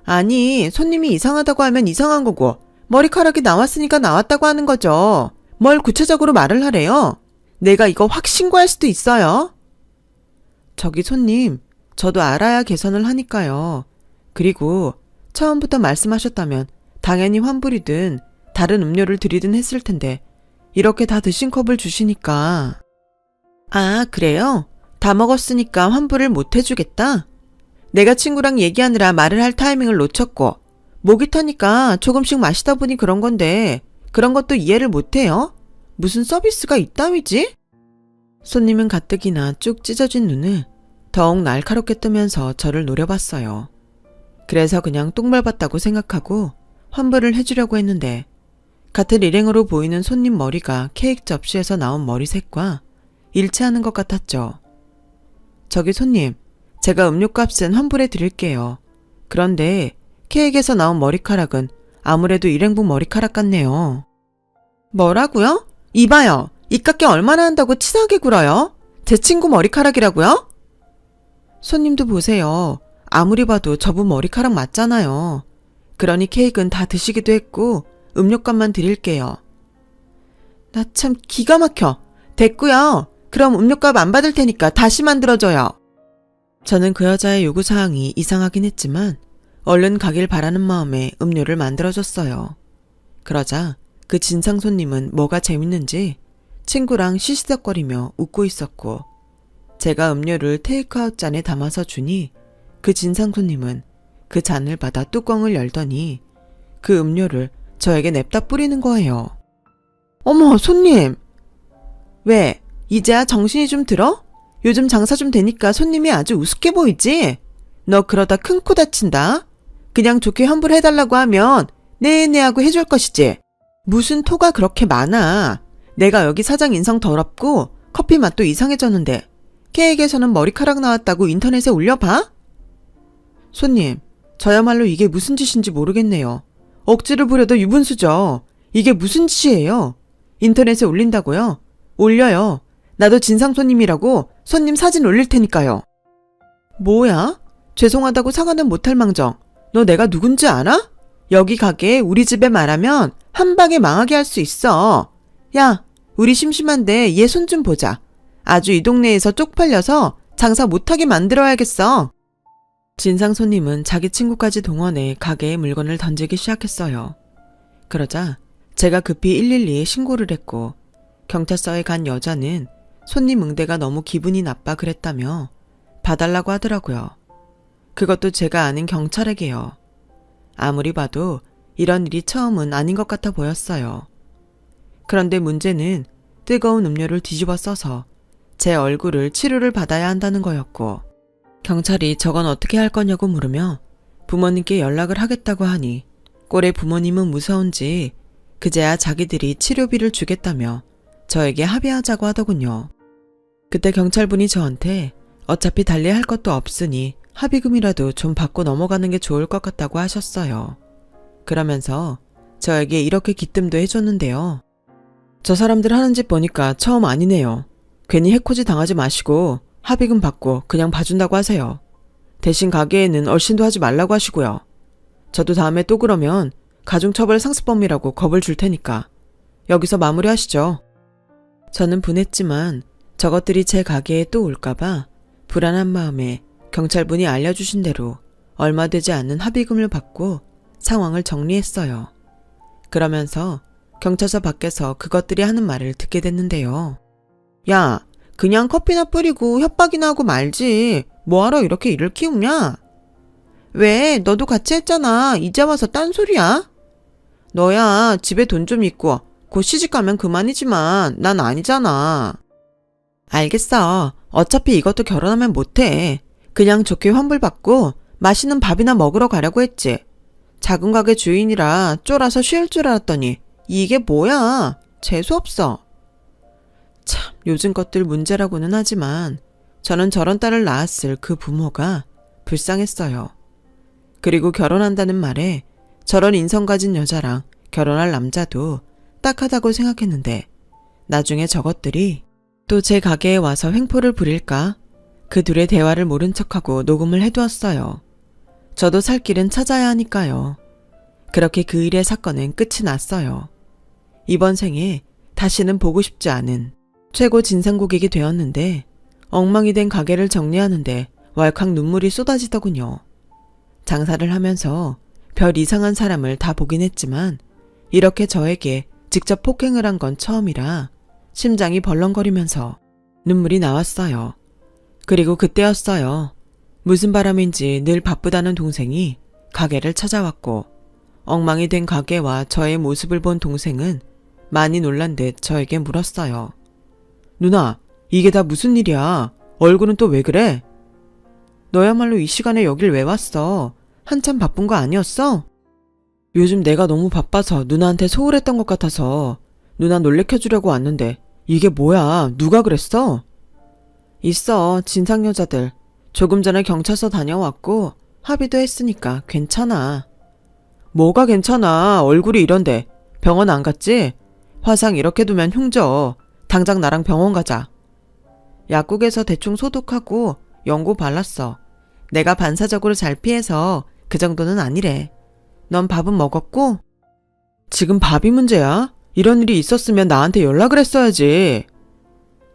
아니, 손님이 이상하다고 하면 이상한 거고 머리카락이 나왔으니까 나왔다고 하는 거죠. 뭘 구체적으로 말을 하래요? 내가 이거 확 신고할 수도 있어요. 저기 손님, 저도 알아야 개선을 하니까요. 그리고 처음부터 말씀하셨다면 당연히 환불이든 다른 음료를 드리든 했을 텐데 이렇게 다 드신 컵을 주시니까. 아, 그래요? 다 먹었으니까 환불을 못 해주겠다? 내가 친구랑 얘기하느라 말을 할 타이밍을 놓쳤고 목이 타니까 조금씩 마시다 보니 그런 건데 그런 것도 이해를 못해요? 무슨 서비스가 이따위지? 손님은 가뜩이나 쭉 찢어진 눈을 더욱 날카롭게 뜨면서 저를 노려봤어요. 그래서 그냥 똥 밟았다고 생각하고 환불을 해주려고 했는데 같은 일행으로 보이는 손님 머리가 케이크 접시에서 나온 머리색과 일치하는 것 같았죠. 저기 손님, 제가 음료값은 환불해 드릴게요. 그런데 케이크에서 나온 머리카락은 아무래도 일행분 머리카락 같네요. 뭐라고요? 이봐요. 이깟게 얼마나 한다고 치사하게 굴어요? 제 친구 머리카락이라고요? 손님도 보세요. 아무리 봐도 저분 머리카락 맞잖아요. 그러니 케이크는 다 드시기도 했고 음료값만 드릴게요. 나 참 기가 막혀. 됐고요. 그럼 음료값 안 받을 테니까 다시 만들어줘요. 저는 그 여자의 요구사항이 이상하긴 했지만 얼른 가길 바라는 마음에 음료를 만들어줬어요. 그러자 그 진상 손님은 뭐가 재밌는지 친구랑 시시덕거리며 웃고 있었고 제가 음료를 테이크아웃 잔에 담아서 주니 그 진상 손님은 그 잔을 받아 뚜껑을 열더니 그 음료를 저에게 냅다 뿌리는 거예요. 어머, 손님! 왜? 이제야 정신이 좀 들어? 요즘 장사 좀 되니까 손님이 아주 우습게 보이지? 너 그러다 큰 코 다친다. 그냥 좋게 환불해달라고 하면 네네 하고 해줄 것이지. 무슨 토가 그렇게 많아. 내가 여기 사장 인성 더럽고 커피 맛도 이상해졌는데 케이크에서는 머리카락 나왔다고 인터넷에 올려봐? 손님, 저야말로 이게 무슨 짓인지 모르겠네요. 억지를 부려도 유분수죠. 이게 무슨 짓이에요? 인터넷에 올린다고요? 올려요. 나도 진상 손님이라고 손님 사진 올릴 테니까요. 뭐야? 죄송하다고 사과는 못할 망정. 너 내가 누군지 알아? 여기 가게 우리 집에 말하면 한 방에 망하게 할 수 있어. 야, 우리 심심한데 얘 손 좀 보자. 아주 이 동네에서 쪽팔려서 장사 못하게 만들어야겠어. 진상 손님은 자기 친구까지 동원해 가게에 물건을 던지기 시작했어요. 그러자 제가 급히 112에 신고를 했고 경찰서에 간 여자는 손님 응대가 너무 기분이 나빠 그랬다며 봐달라고 하더라고요. 그것도 제가 아는 경찰에게요. 아무리 봐도 이런 일이 처음은 아닌 것 같아 보였어요. 그런데 문제는 뜨거운 음료를 뒤집어 써서 제 얼굴을 치료를 받아야 한다는 거였고 경찰이 저건 어떻게 할 거냐고 물으며 부모님께 연락을 하겠다고 하니 꼴의 부모님은 무서운지 그제야 자기들이 치료비를 주겠다며 저에게 합의하자고 하더군요. 그때 경찰분이 저한테 어차피 달리할 것도 없으니 합의금이라도 좀 받고 넘어가는 게 좋을 것 같다고 하셨어요. 그러면서 저에게 이렇게 기뜸도 해줬는데요. 저 사람들 하는 짓 보니까 처음 아니네요. 괜히 해코지 당하지 마시고 합의금 받고 그냥 봐준다고 하세요. 대신 가게에는 얼씬도 하지 말라고 하시고요. 저도 다음에 또 그러면 가중처벌 상습범이라고 겁을 줄 테니까 여기서 마무리하시죠. 저는 분했지만 저것들이 제 가게에 또 올까봐 불안한 마음에 경찰분이 알려주신 대로 얼마 되지 않는 합의금을 받고 상황을 정리했어요. 그러면서 경찰서 밖에서 그것들이 하는 말을 듣게 됐는데요. 야, 그냥 커피나 뿌리고 협박이나 하고 말지. 뭐하러 이렇게 일을 키우냐? 왜? 너도 같이 했잖아. 이제 와서 딴소리야? 너야 집에 돈 좀 있고 곧 시집가면 그만이지만 난 아니잖아. 알겠어. 어차피 이것도 결혼하면 못해. 그냥 좋게 환불받고 맛있는 밥이나 먹으러 가려고 했지. 작은 가게 주인이라 쫄아서 쉴 줄 알았더니 이게 뭐야. 재수없어. 참, 요즘 것들 문제라고는 하지만 저는 저런 딸을 낳았을 그 부모가 불쌍했어요. 그리고 결혼한다는 말에 저런 인성 가진 여자랑 결혼할 남자도 딱하다고 생각했는데 나중에 저것들이 또 제 가게에 와서 횡포를 부릴까? 그 둘의 대화를 모른 척하고 녹음을 해두었어요. 저도 살 길은 찾아야 하니까요. 그렇게 그 일의 사건은 끝이 났어요. 이번 생에 다시는 보고 싶지 않은 최고 진상 고객이 되었는데 엉망이 된 가게를 정리하는데 왈칵 눈물이 쏟아지더군요. 장사를 하면서 별 이상한 사람을 다 보긴 했지만 이렇게 저에게 직접 폭행을 한 건 처음이라 심장이 벌렁거리면서 눈물이 나왔어요. 그리고 그때였어요. 무슨 바람인지 늘 바쁘다는 동생이 가게를 찾아왔고 엉망이 된 가게와 저의 모습을 본 동생은 많이 놀란 듯 저에게 물었어요. 누나, 이게 다 무슨 일이야? 얼굴은 또 왜 그래? 너야말로 이 시간에 여길 왜 왔어? 한참 바쁜 거 아니었어? 요즘 내가 너무 바빠서 누나한테 소홀했던 것 같아서 누나 놀래켜주려고 왔는데 이게 뭐야? 누가 그랬어? 있어, 진상 여자들. 조금 전에 경찰서 다녀왔고 합의도 했으니까 괜찮아. 뭐가 괜찮아? 얼굴이 이런데. 병원 안 갔지? 화상 이렇게 두면 흉져. 당장 나랑 병원 가자. 약국에서 대충 소독하고 연고 발랐어. 내가 반사적으로 잘 피해서 그 정도는 아니래. 넌 밥은 먹었고? 지금 밥이 문제야? 이런 일이 있었으면 나한테 연락을 했어야지.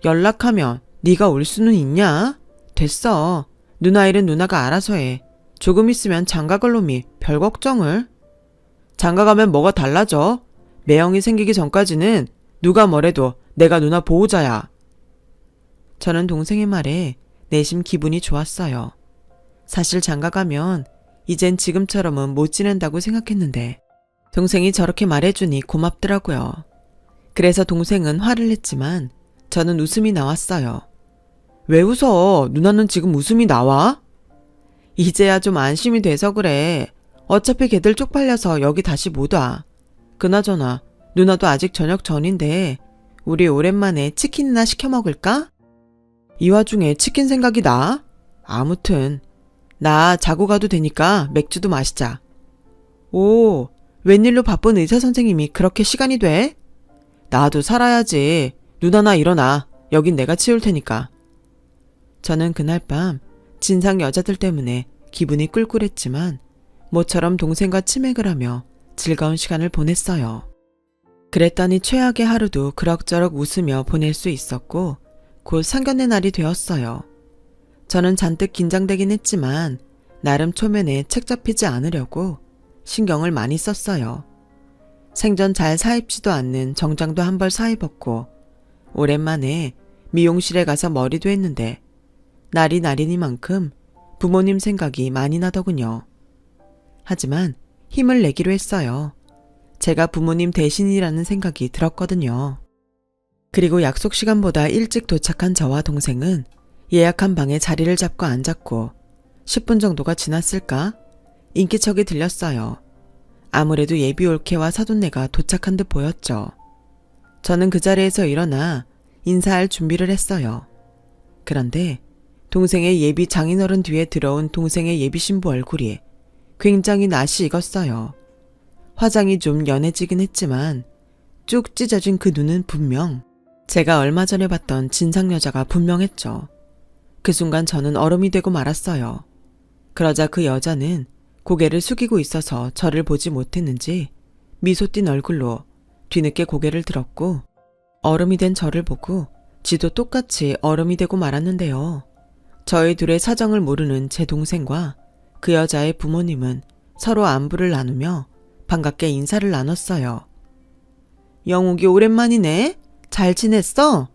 연락하면 네가 올 수는 있냐? 됐어. 누나 일은 누나가 알아서 해. 조금 있으면 장가갈 놈이 별 걱정을. 장가가면 뭐가 달라져? 매형이 생기기 전까지는 누가 뭐래도 내가 누나 보호자야. 저는 동생의 말에 내심 기분이 좋았어요. 사실 장가가면 이젠 지금처럼은 못 지낸다고 생각했는데 동생이 저렇게 말해주니 고맙더라고요. 그래서 동생은 화를 냈지만 저는 웃음이 나왔어요. 왜 웃어? 누나는 지금 웃음이 나와? 이제야 좀 안심이 돼서 그래. 어차피 걔들 쪽팔려서 여기 다시 못 와. 그나저나 누나도 아직 저녁 전인데 우리 오랜만에 치킨이나 시켜 먹을까? 이 와중에 치킨 생각이 나? 아무튼 나 자고 가도 되니까 맥주도 마시자. 오, 웬일로 바쁜 의사 선생님이 그렇게 시간이 돼? 나도 살아야지. 누나나 일어나. 여긴 내가 치울 테니까. 저는 그날 밤 진상 여자들 때문에 기분이 꿀꿀했지만 모처럼 동생과 치맥을 하며 즐거운 시간을 보냈어요. 그랬더니 최악의 하루도 그럭저럭 웃으며 보낼 수 있었고 곧 상견례 날이 되었어요. 저는 잔뜩 긴장되긴 했지만 나름 초면에 책 잡히지 않으려고 신경을 많이 썼어요. 생전 잘 사입지도 않는 정장도 한 벌 사입었고 오랜만에 미용실에 가서 머리도 했는데 날이 날이니만큼 부모님 생각이 많이 나더군요. 하지만 힘을 내기로 했어요. 제가 부모님 대신이라는 생각이 들었거든요. 그리고 약속 시간보다 일찍 도착한 저와 동생은 예약한 방에 자리를 잡고 앉았고 10분 정도가 지났을까? 인기척이 들렸어요. 아무래도 예비 올케와 사돈네가 도착한 듯 보였죠. 저는 그 자리에서 일어나 인사할 준비를 했어요. 그런데 동생의 예비 장인어른 뒤에 들어온 동생의 예비 신부 얼굴이 굉장히 낯이 익었어요. 화장이 좀 연해지긴 했지만 쭉 찢어진 그 눈은 분명 제가 얼마 전에 봤던 진상 여자가 분명했죠. 그 순간 저는 얼음이 되고 말았어요. 그러자 그 여자는 고개를 숙이고 있어서 저를 보지 못했는지 미소 띈 얼굴로 뒤늦게 고개를 들었고 얼음이 된 저를 보고 지도 똑같이 얼음이 되고 말았는데요. 저희 둘의 사정을 모르는 제 동생과 그 여자의 부모님은 서로 안부를 나누며 반갑게 인사를 나눴어요. 영욱이 오랜만이네. 잘 지냈어?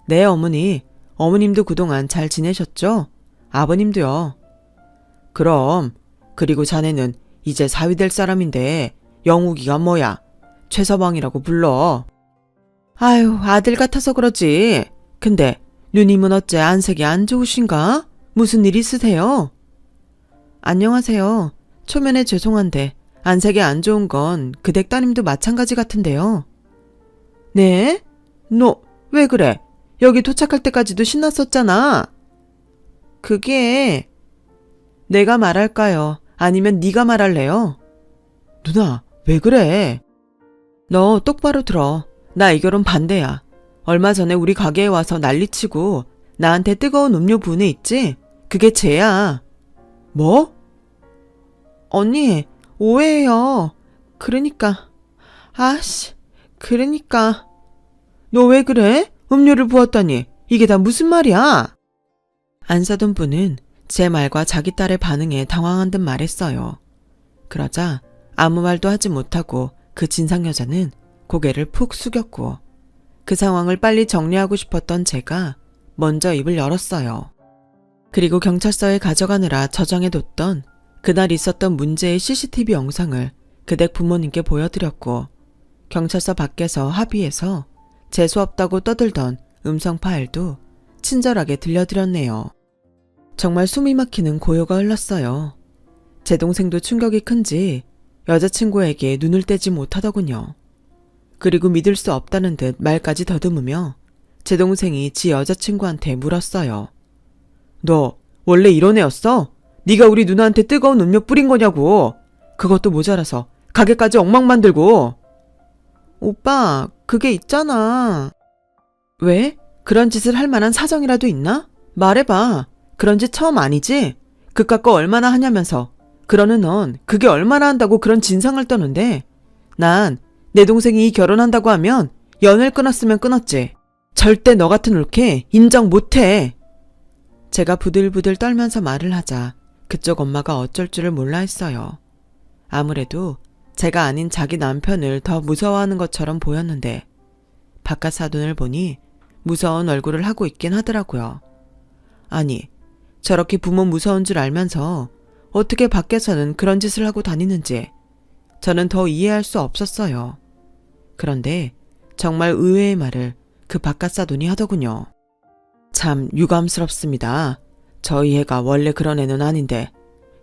네, 어머니. 어머님도 그동안 잘 지내셨죠? 아버님도요. 그럼. 그리고 자네는 이제 사위 될 사람인데 영욱이가 뭐야? 최서방이라고 불러. 아유, 아들 같아서 그러지. 근데 누님은 어째 안색이 안 좋으신가? 무슨 일 있으세요? 안녕하세요. 초면에 죄송한데 안색이 안 좋은 건 그 댁따님도 마찬가지 같은데요. 네? 너 왜 그래? 여기 도착할 때까지도 신났었잖아. 그게... 내가 말할까요? 아니면 네가 말할래요? 누나, 왜 그래? 너 똑바로 들어. 나 이 결혼 반대야. 얼마 전에 우리 가게에 와서 난리치고 나한테 뜨거운 음료 부은 애 있지? 그게 쟤야. 뭐? 언니, 오해해요. 그러니까. 그러니까. 너 왜 그래? 음료를 부었더니 이게 다 무슨 말이야? 안 사돈 분은 제 말과 자기 딸의 반응에 당황한 듯 말했어요. 그러자 아무 말도 하지 못하고 그 진상 여자는 고개를 푹 숙였고 그 상황을 빨리 정리하고 싶었던 제가 먼저 입을 열었어요. 그리고 경찰서에 가져가느라 저장해뒀던 그날 있었던 문제의 CCTV 영상을 그댁 부모님께 보여드렸고 경찰서 밖에서 합의해서 재수없다고 떠들던 음성 파일도 친절하게 들려드렸네요. 정말 숨이 막히는 고요가 흘렀어요. 제 동생도 충격이 큰지 여자친구에게 눈을 떼지 못하더군요. 그리고 믿을 수 없다는 듯 말까지 더듬으며 제 동생이 지 여자친구한테 물었어요. 너 원래 이런 애였어? 네가 우리 누나한테 뜨거운 음료 뿌린 거냐고. 그것도 모자라서 가게까지 엉망 만들고. 오빠, 그게 있잖아. 왜? 그런 짓을 할 만한 사정이라도 있나? 말해봐. 그런 짓 처음 아니지? 그깟 거 얼마나 하냐면서. 그러는 넌 그게 얼마나 한다고 그런 진상을 떠는데. 난 내 동생이 결혼한다고 하면 연을 끊었으면 끊었지. 절대 너 같은 올케 인정 못해. 제가 부들부들 떨면서 말을 하자 그쪽 엄마가 어쩔 줄을 몰라 했어요. 아무래도 제가 아닌 자기 남편을 더 무서워하는 것처럼 보였는데 바깥 사돈을 보니 무서운 얼굴을 하고 있긴 하더라고요. 아니, 저렇게 부모 무서운 줄 알면서 어떻게 밖에서는 그런 짓을 하고 다니는지 저는 더 이해할 수 없었어요. 그런데 정말 의외의 말을 그 바깥 사돈이 하더군요. 참 유감스럽습니다. 저희 애가 원래 그런 애는 아닌데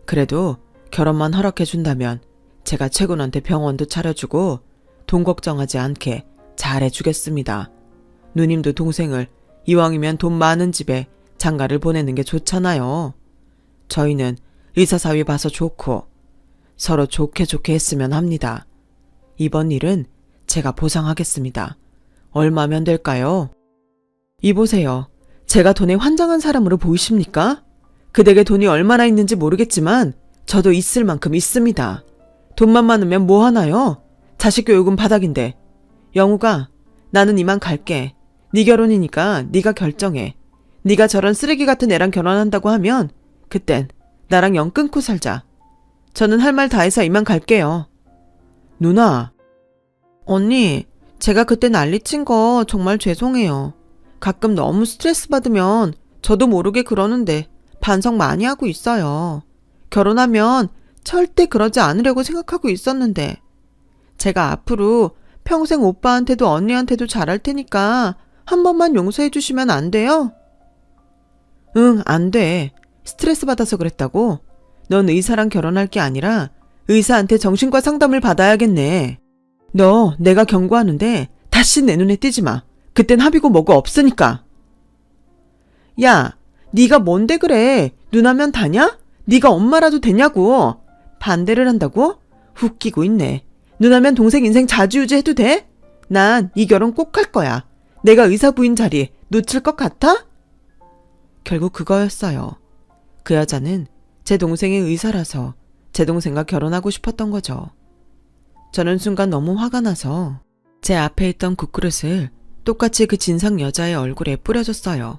그래도 결혼만 허락해준다면 제가 최군한테 병원도 차려주고 돈 걱정하지 않게 잘해주겠습니다. 누님도 동생을 이왕이면 돈 많은 집에 장가를 보내는 게 좋잖아요. 저희는 의사사위 봐서 좋고 서로 좋게 했으면 합니다. 이번 일은 제가 보상하겠습니다. 얼마면 될까요? 이보세요. 제가 돈에 환장한 사람으로 보이십니까? 그댁에 돈이 얼마나 있는지 모르겠지만 저도 있을 만큼 있습니다. 돈만 많으면 뭐 하나요? 자식 교육은 바닥인데. 영우가, 나는 이만 갈게. 네 결혼이니까 네가 결정해. 네가 저런 쓰레기 같은 애랑 결혼한다고 하면 그땐 나랑 영 끊고 살자. 저는 할 말 다 해서 이만 갈게요. 누나. 언니, 제가 그때 난리친 거 정말 죄송해요. 가끔 너무 스트레스 받으면 저도 모르게 그러는데 반성 많이 하고 있어요. 결혼하면 절대 그러지 않으려고 생각하고 있었는데 제가 앞으로 평생 오빠한테도 언니한테도 잘할 테니까 한 번만 용서해 주시면 안 돼요? 응, 안 돼. 스트레스 받아서 그랬다고? 넌 의사랑 결혼할 게 아니라 의사한테 정신과 상담을 받아야겠네. 너 내가 경고하는데 다시 내 눈에 띄지 마. 그땐 합의고 뭐고 없으니까. 야, 네가 뭔데 그래? 누나면 다냐? 네가 엄마라도 되냐고. 반대를 한다고? 웃기고 있네. 누나면 동생 인생 자주유지 해도 돼? 난 이 결혼 꼭 할 거야. 내가 의사 부인 자리 놓칠 것 같아? 결국 그거였어요. 그 여자는 제 동생의 의사라서 제 동생과 결혼하고 싶었던 거죠. 저는 순간 너무 화가 나서 제 앞에 있던 국그릇을 똑같이 그 진상 여자의 얼굴에 뿌려줬어요.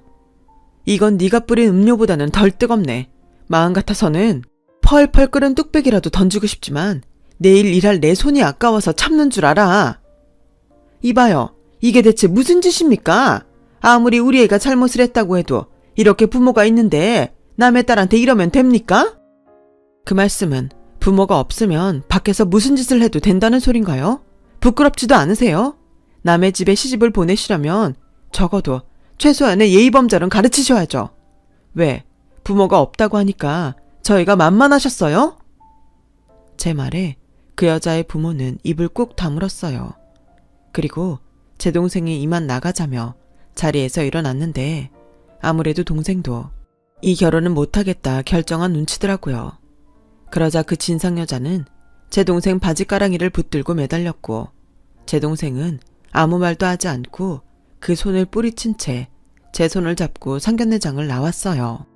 이건 네가 뿌린 음료보다는 덜 뜨겁네. 마음 같아서는 펄펄 끓은 뚝배기라도 던지고 싶지만 내일 일할 내 손이 아까워서 참는 줄 알아. 이봐요. 이게 대체 무슨 짓입니까? 아무리 우리 애가 잘못을 했다고 해도 이렇게 부모가 있는데 남의 딸한테 이러면 됩니까? 그 말씀은 부모가 없으면 밖에서 무슨 짓을 해도 된다는 소린가요? 부끄럽지도 않으세요? 남의 집에 시집을 보내시려면 적어도 최소한의 예의범절은 가르치셔야죠. 왜? 부모가 없다고 하니까 저희가 만만하셨어요? 제 말에 그 여자의 부모는 입을 꾹 다물었어요. 그리고 제 동생이 이만 나가자며 자리에서 일어났는데 아무래도 동생도 이 결혼은 못하겠다 결정한 눈치더라고요. 그러자 그 진상 여자는 제 동생 바지가랑이를 붙들고 매달렸고 제 동생은 아무 말도 하지 않고 그 손을 뿌리친 채 제 손을 잡고 상견례장을 나왔어요.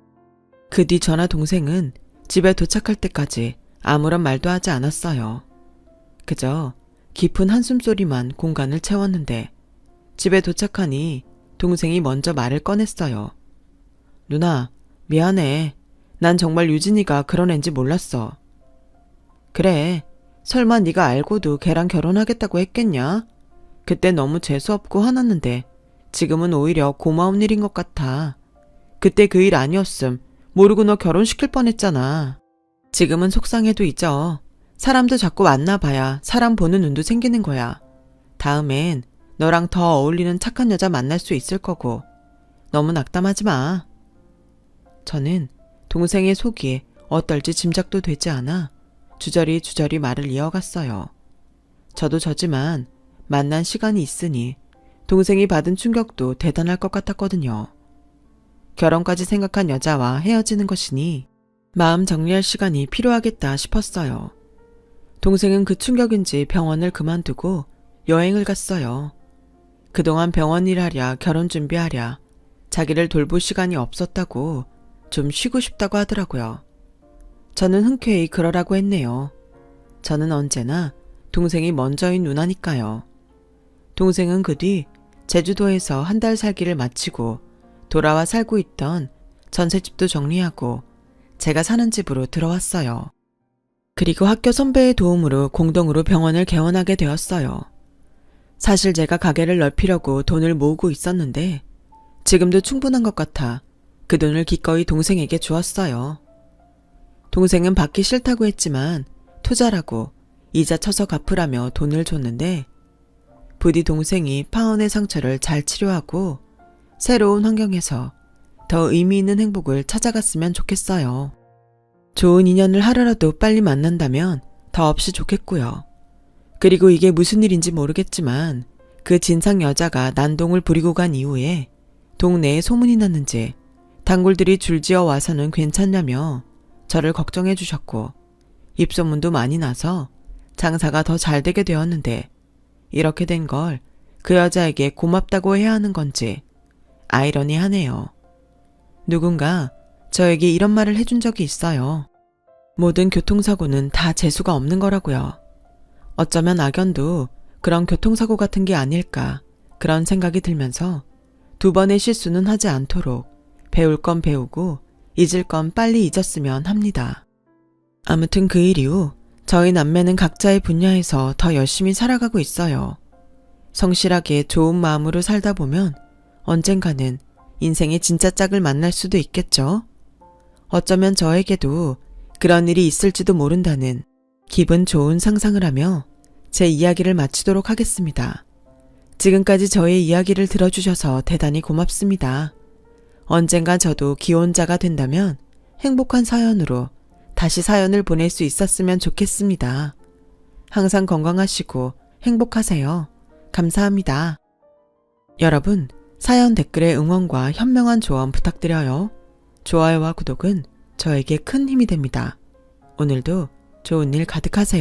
그 뒤 저나 동생은 집에 도착할 때까지 아무런 말도 하지 않았어요. 그저 깊은 한숨소리만 공간을 채웠는데 집에 도착하니 동생이 먼저 말을 꺼냈어요. 누나, 미안해. 난 정말 유진이가 그런 앤지 몰랐어. 그래, 설마 네가 알고도 걔랑 결혼하겠다고 했겠냐? 그때 너무 재수없고 화났는데 지금은 오히려 고마운 일인 것 같아. 그때 그 일 아니었음 모르고 너 결혼시킬 뻔했잖아. 지금은 속상해도 잊어. 사람도 자꾸 만나봐야 사람 보는 눈도 생기는 거야. 다음엔 너랑 더 어울리는 착한 여자 만날 수 있을 거고 너무 낙담하지 마. 저는 동생의 속이 어떨지 짐작도 되지 않아 주저리 말을 이어갔어요. 저도 저지만 만난 시간이 있으니 동생이 받은 충격도 대단할 것 같았거든요. 결혼까지 생각한 여자와 헤어지는 것이니 마음 정리할 시간이 필요하겠다 싶었어요. 동생은 그 충격인지 병원을 그만두고 여행을 갔어요. 그동안 병원 일하랴 결혼 준비하랴 자기를 돌볼 시간이 없었다고 좀 쉬고 싶다고 하더라고요. 저는 흔쾌히 그러라고 했네요. 저는 언제나 동생이 먼저인 누나니까요. 동생은 그 뒤 제주도에서 한 달 살기를 마치고 돌아와 살고 있던 전셋집도 정리하고 제가 사는 집으로 들어왔어요. 그리고 학교 선배의 도움으로 공동으로 병원을 개원하게 되었어요. 사실 제가 가게를 넓히려고 돈을 모으고 있었는데 지금도 충분한 것 같아 그 돈을 기꺼이 동생에게 주었어요. 동생은 받기 싫다고 했지만 투자라고 이자 쳐서 갚으라며 돈을 줬는데 부디 동생이 파혼의 상처를 잘 치료하고 새로운 환경에서 더 의미 있는 행복을 찾아갔으면 좋겠어요. 좋은 인연을 하루라도 빨리 만난다면 더없이 좋겠고요. 그리고 이게 무슨 일인지 모르겠지만 그 진상 여자가 난동을 부리고 간 이후에 동네에 소문이 났는지 단골들이 줄지어 와서는 괜찮냐며 저를 걱정해 주셨고 입소문도 많이 나서 장사가 더 잘 되게 되었는데 이렇게 된 걸 그 여자에게 고맙다고 해야 하는 건지 아이러니하네요. 누군가 저에게 이런 말을 해준 적이 있어요. 모든 교통사고는 다 재수가 없는 거라고요. 어쩌면 악연도 그런 교통사고 같은 게 아닐까 그런 생각이 들면서 두 번의 실수는 하지 않도록 배울 건 배우고 잊을 건 빨리 잊었으면 합니다. 아무튼 그 일 이후 저희 남매는 각자의 분야에서 더 열심히 살아가고 있어요. 성실하게 좋은 마음으로 살다 보면 언젠가는 인생의 진짜 짝을 만날 수도 있겠죠? 어쩌면 저에게도 그런 일이 있을지도 모른다는 기분 좋은 상상을 하며 제 이야기를 마치도록 하겠습니다. 지금까지 저의 이야기를 들어주셔서 대단히 고맙습니다. 언젠가 저도 기혼자가 된다면 행복한 사연으로 다시 사연을 보낼 수 있었으면 좋겠습니다. 항상 건강하시고 행복하세요. 감사합니다. 여러분, 사연 댓글에 응원과 현명한 조언 부탁드려요. 좋아요와 구독은 저에게 큰 힘이 됩니다. 오늘도 좋은 일 가득하세요.